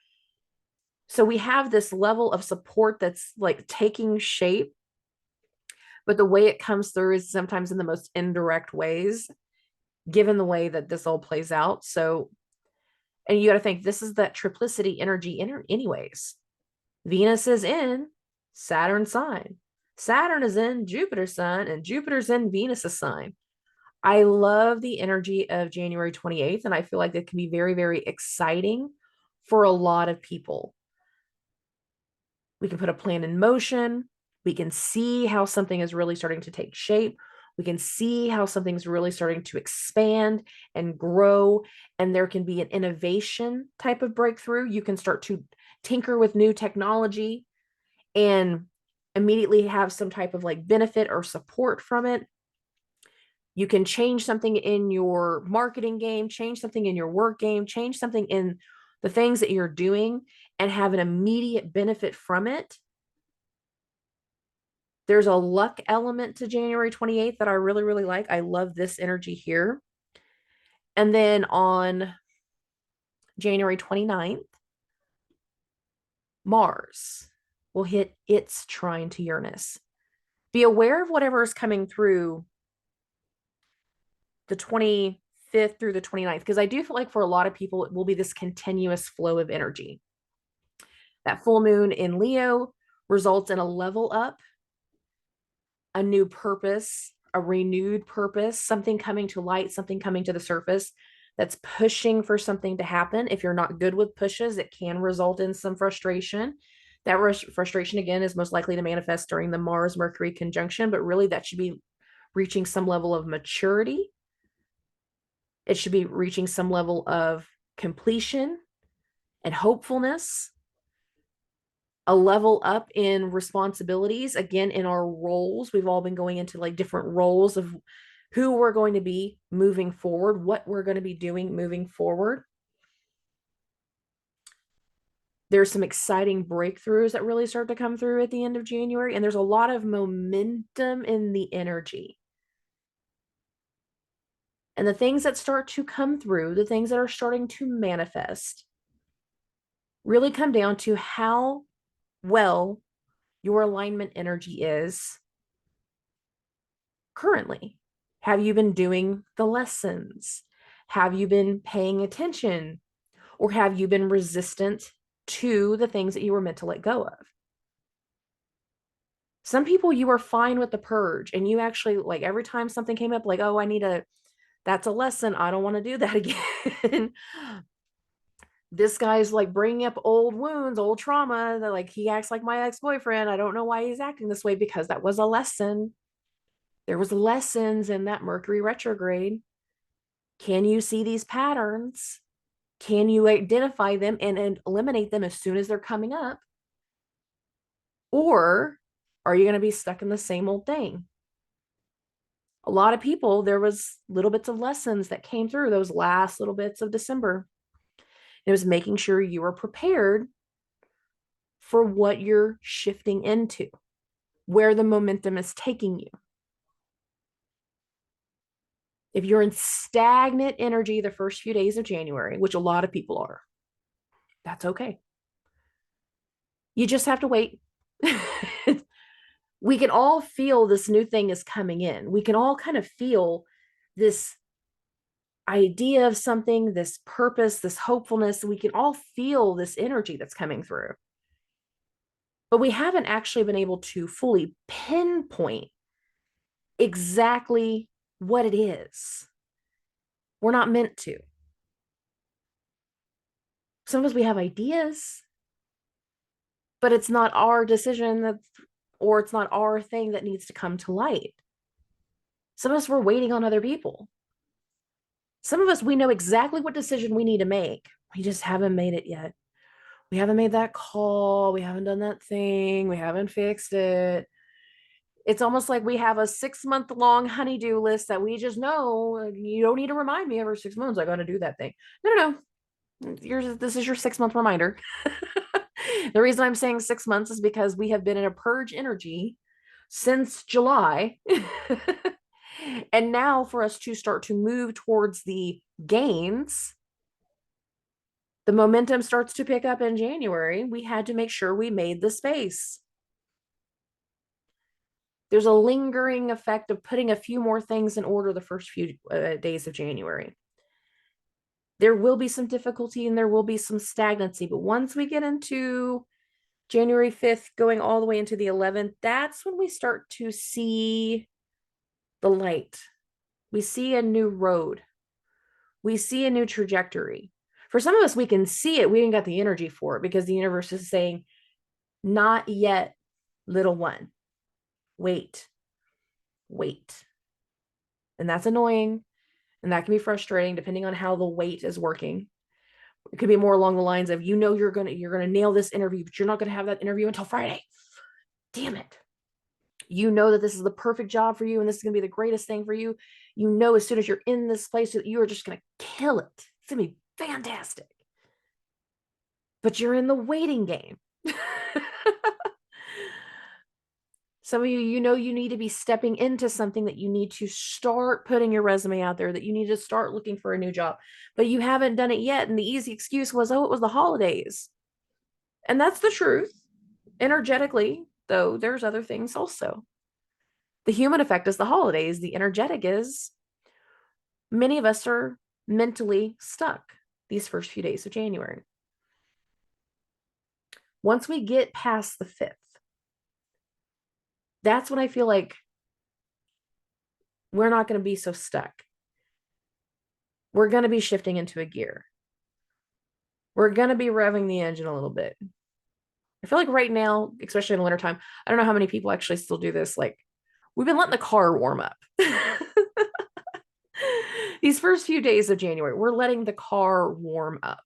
Speaker 1: So we have this level of support that's like taking shape, but the way it comes through is sometimes in the most indirect ways, given the way that this all plays out. So, and you got to think this is that triplicity energy anyways. Venus is in Saturn's sign. Saturn is in Jupiter's sign, and Jupiter's in Venus's sign. I love the energy of January 28th, and I feel like it can be very, very exciting for a lot of people. We can put a plan in motion. We can see how something is really starting to take shape. We can see how something's really starting to expand and grow, and there can be an innovation type of breakthrough. You can start to tinker with new technology and immediately have some type of like benefit or support from it. You can change something in your marketing game, change something in your work game, change something in the things that you're doing and have an immediate benefit from it. There's a luck element to January 28th that I really, really like. I love this energy here. And then on January 29th, Mars will hit its trine to Uranus. Be aware of whatever is coming through the 25th through the 29th, because I do feel like for a lot of people, it will be this continuous flow of energy. That full moon in Leo results in a level up, a new purpose, a renewed purpose, something coming to light, something coming to the surface that's pushing for something to happen. If you're not good with pushes, it can result in some frustration. That frustration, again, is most likely to manifest during the Mars Mercury conjunction, but really that should be reaching some level of maturity. It should be reaching some level of completion and hopefulness, a level up in responsibilities. Again, in our roles, we've all been going into like different roles of who we're going to be moving forward, what we're going to be doing moving forward. There's some exciting breakthroughs that really start to come through at the end of January, and there's a lot of momentum in the energy. And the things that start to come through, the things that are starting to manifest, really come down to how well your alignment energy is currently. Have you been doing the lessons? Have you been paying attention? Or have you been resistant to the things that you were meant to let go of? Some people, you are fine with the purge, and you actually, like, every time something came up, like, oh, that's a lesson, I don't want to do that again. This guy's like bringing up old wounds, old trauma, that like he acts like my ex-boyfriend, I don't know why he's acting this way, because that was a lesson. There was lessons in that Mercury retrograde. Can you see these patterns? Can you identify them and eliminate them as soon as they're coming up? Or are you going to be stuck in the same old thing? A lot of people, there was little bits of lessons that came through those last little bits of December. It was making sure you were prepared for what you're shifting into, where the momentum is taking you. If you're in stagnant energy the first few days of January, which a lot of people are, that's okay. You just have to wait. We can all feel this new thing is coming in. We can all kind of feel this idea of something, this purpose, this hopefulness. We can all feel this energy that's coming through. But we haven't actually been able to fully pinpoint exactly what it is. We're not meant to. Sometimes we have ideas, but it's not our decision or it's not our thing that needs to come to light. Some of us, we're waiting on other people. Some of us, we know exactly what decision we need to make. We just haven't made it yet. We haven't made that call. We haven't done that thing. We haven't fixed it. It's almost like we have a 6-month-long honey-do list that we just know. You don't need to remind me every 6 months. I got to do that thing. No. This is your 6-month reminder. The reason I'm saying 6 months is because we have been in a purge energy since July. And now for us to start to move towards the gains, the momentum starts to pick up in January. We had to make sure we made the space. There's a lingering effect of putting a few more things in order the first few days of January. There will be some difficulty and there will be some stagnancy, but once we get into January 5th, going all the way into the 11th, that's when we start to see the light. We see a new road. We see a new trajectory. For some of us, we can see it. We ain't got the energy for it because the universe is saying, not yet, little one. Wait. And that's annoying. And that can be frustrating depending on how the wait is working. It could be more along the lines of, you're gonna nail this interview, but you're not gonna have that interview until Friday. Damn it. You know that this is the perfect job for you and this is gonna be the greatest thing for you. You know, as soon as you're in this place, you are just gonna kill it. It's gonna be fantastic. But you're in the waiting game. Some of you, you need to be stepping into something, that you need to start putting your resume out there, that you need to start looking for a new job, but you haven't done it yet. And the easy excuse was, oh, it was the holidays. And that's the truth. Energetically, though, there's other things also. The human effect is the holidays. The energetic is Many of us are mentally stuck these first few days of January. Once we get past the 5th, that's when I feel like we're not going to be so stuck. We're going to be shifting into a gear. We're going to be revving the engine a little bit. I feel like right now, especially in the wintertime, I don't know how many people actually still do this. Like, we've been letting the car warm up. These first few days of January, we're letting the car warm up.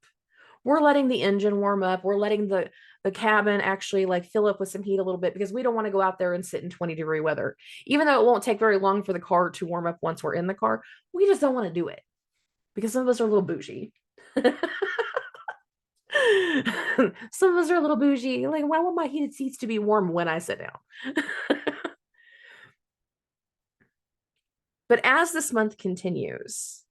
Speaker 1: We're letting the engine warm up. We're letting the cabin actually like fill up with some heat a little bit, because we don't want to go out there and sit in 20-degree weather. Even though it won't take very long for the car to warm up once we're in the car, we just don't want to do it because some of us are a little bougie. Some of us are a little bougie. Like, I want my heated seats to be warm when I sit down. But as this month continues,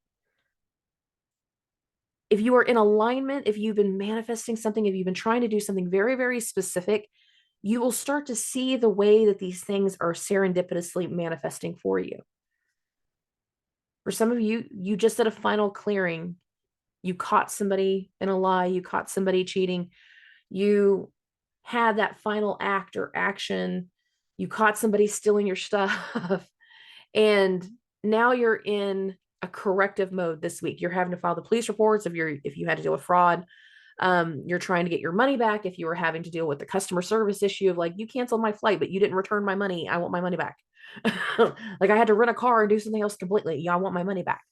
Speaker 1: if you are in alignment, if you've been manifesting something, if you've been trying to do something very, very specific, you will start to see the way that these things are serendipitously manifesting for you. For some of you, you just did a final clearing. You caught somebody in a lie. You caught somebody cheating. You had that final act or action. You caught somebody stealing your stuff. And now you're in a corrective mode this week. You're having to file the police reports if you had to deal with fraud. You're trying to get your money back if you were having to deal with the customer service issue of like, you canceled my flight, but you didn't return my money. I want my money back. Like, I had to rent a car and do something else completely. Yeah, I want my money back.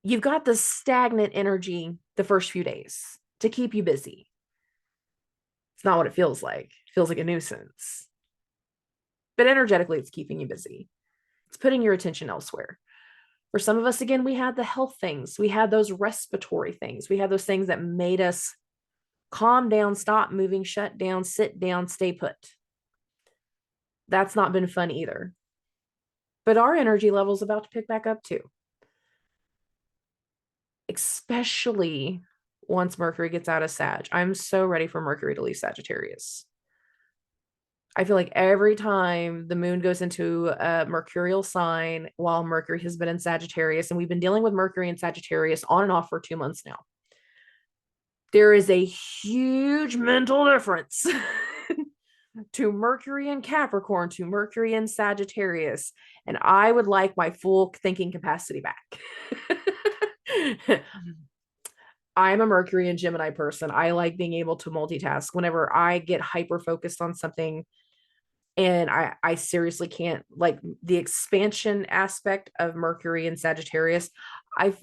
Speaker 1: You've got the stagnant energy the first few days to keep you busy. It's not what it feels like. It feels like a nuisance. But energetically, it's keeping you busy. It's putting your attention elsewhere. For some of us, again, we had the health things. We had those respiratory things. We had those things that made us calm down, stop moving, shut down, sit down, stay put. That's not been fun either. But our energy level is about to pick back up too. Especially once Mercury gets out of Sag. I'm so ready for Mercury to leave Sagittarius. I feel like every time the moon goes into a mercurial sign while Mercury has been in Sagittarius, and we've been dealing with Mercury in Sagittarius on and off for 2 months now, there is a huge mental difference to Mercury in Capricorn to Mercury in Sagittarius. And I would like my full thinking capacity back. I'm a Mercury and Gemini person. I like being able to multitask. Whenever I get hyper focused on something, and I seriously can't, like, the expansion aspect of Mercury and Sagittarius, I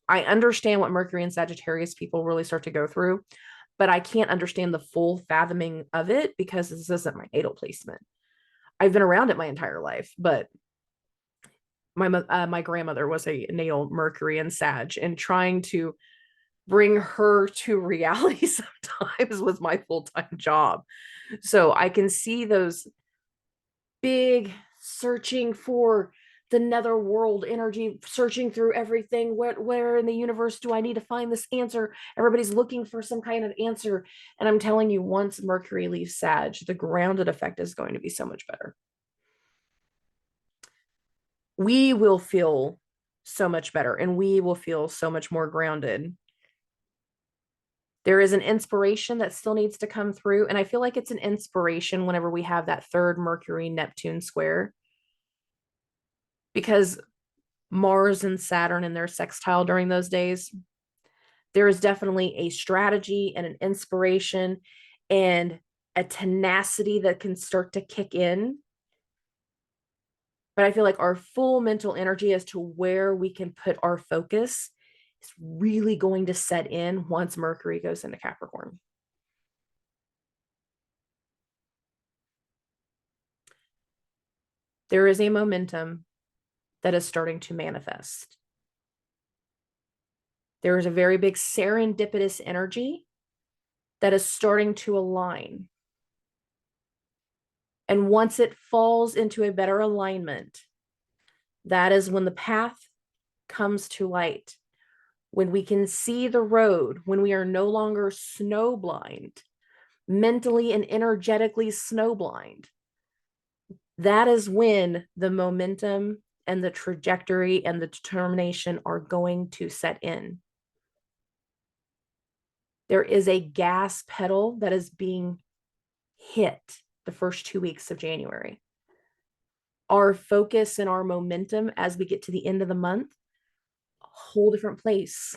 Speaker 1: understand what Mercury and Sagittarius people really start to go through, but I can't understand the full fathoming of it because this isn't my natal placement. I've been around it my entire life, but my grandmother was a natal Mercury and Sag, and trying to bring her to reality sometimes was my full-time job. So I can see those big searching for the netherworld energy, searching through everything. Where in the universe do I need to find this answer? Everybody's looking for some kind of answer. And I'm telling you, once Mercury leaves Sag, the grounded effect is going to be so much better. We will feel so much better, and we will feel so much more grounded. There is an inspiration that still needs to come through. And I feel like it's an inspiration whenever we have that third Mercury Neptune square, because Mars and Saturn in their sextile during those days, there is definitely a strategy and an inspiration and a tenacity that can start to kick in. But I feel like our full mental energy as to where we can put our focus is really going to set in once Mercury goes into Capricorn. There is a momentum that is starting to manifest. There is a very big serendipitous energy that is starting to align. And once it falls into a better alignment, that is when the path comes to light, when we can see the road, when we are no longer snowblind, mentally and energetically snowblind. That is when the momentum and the trajectory and the determination are going to set in. There is a gas pedal that is being hit the first 2 weeks of January. Our focus and our momentum as we get to the end of the month, a whole different place.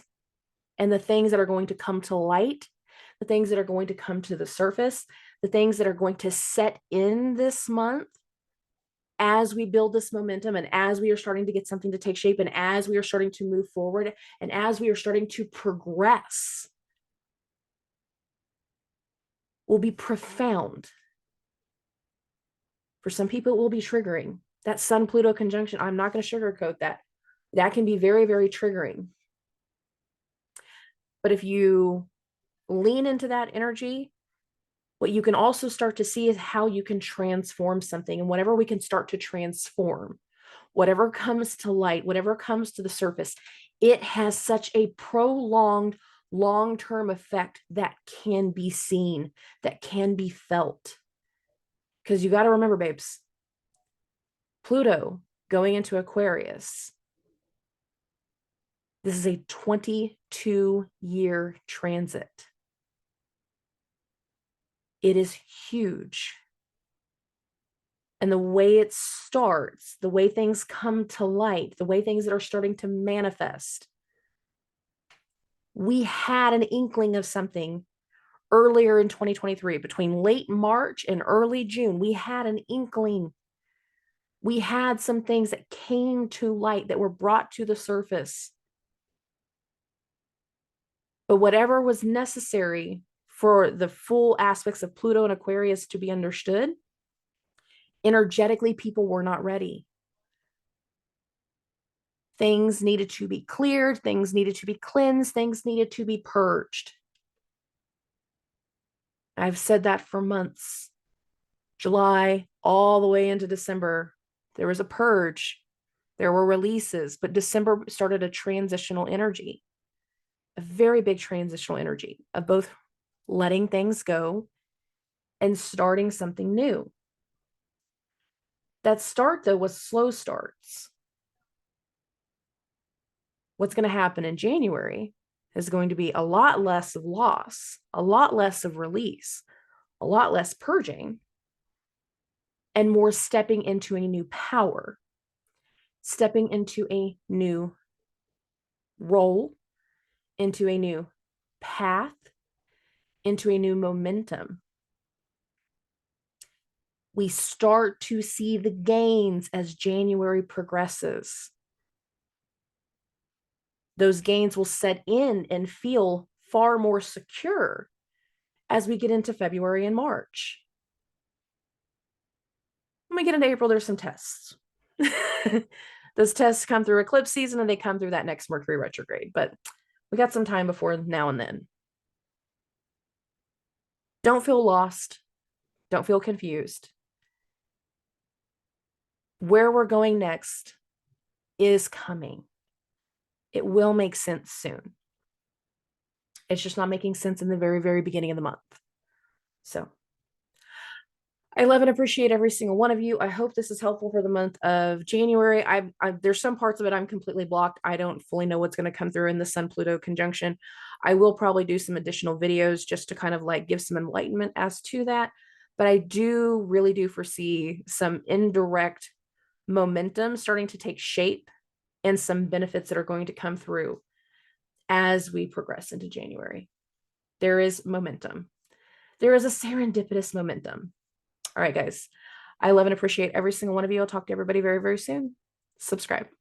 Speaker 1: And the things that are going to come to light, the things that are going to come to the surface, the things that are going to set in this month as we build this momentum and as we are starting to get something to take shape and as we are starting to move forward and as we are starting to progress will be profound. For some people, it will be triggering. That Sun-Pluto conjunction, I'm not going to sugarcoat that. That can be very, very triggering. But if you lean into that energy, what you can also start to see is how you can transform something. And whatever we can start to transform, whatever comes to light, whatever comes to the surface, it has such a prolonged, long-term effect that can be seen, that can be felt. Because you got to remember, babes, Pluto going into Aquarius, this is a 22-year transit. It is huge. And the way it starts, the way things come to light, the way things that are starting to manifest, we had an inkling of something earlier in 2023, between late March and early June. We had an inkling. We had some things that came to light, that were brought to the surface. But whatever was necessary for the full aspects of Pluto and Aquarius to be understood, energetically, people were not ready. Things needed to be cleared, things needed to be cleansed, things needed to be purged. I've said that for months. July, all the way into December, there was a purge. There were releases, but December started a transitional energy, a very big transitional energy of both letting things go and starting something new. That start, though, was slow starts. What's going to happen in January is going to be a lot less of loss, a lot less of release, a lot less purging, and more stepping into a new power, stepping into a new role, into a new path, into a new momentum. We start to see the gains as January progresses. Those gains will set in and feel far more secure as we get into February and March. When we get into April, there's some tests. Those tests come through eclipse season and they come through that next Mercury retrograde, but we got some time before now and then. Don't feel lost. Don't feel confused. Where we're going next is coming. It will make sense soon. It's just not making sense in the very, very beginning of the month. So I love and appreciate every single one of you. I hope this is helpful for the month of January. There's some parts of it I'm completely blocked. I don't fully know what's going to come through in the Sun-Pluto conjunction. I will probably do some additional videos just to kind of like give some enlightenment as to that. But I really do foresee some indirect momentum starting to take shape and some benefits that are going to come through as we progress into January. There is momentum. There is a serendipitous momentum. All right, guys. I love and appreciate every single one of you. I'll talk to everybody very, very soon. Subscribe.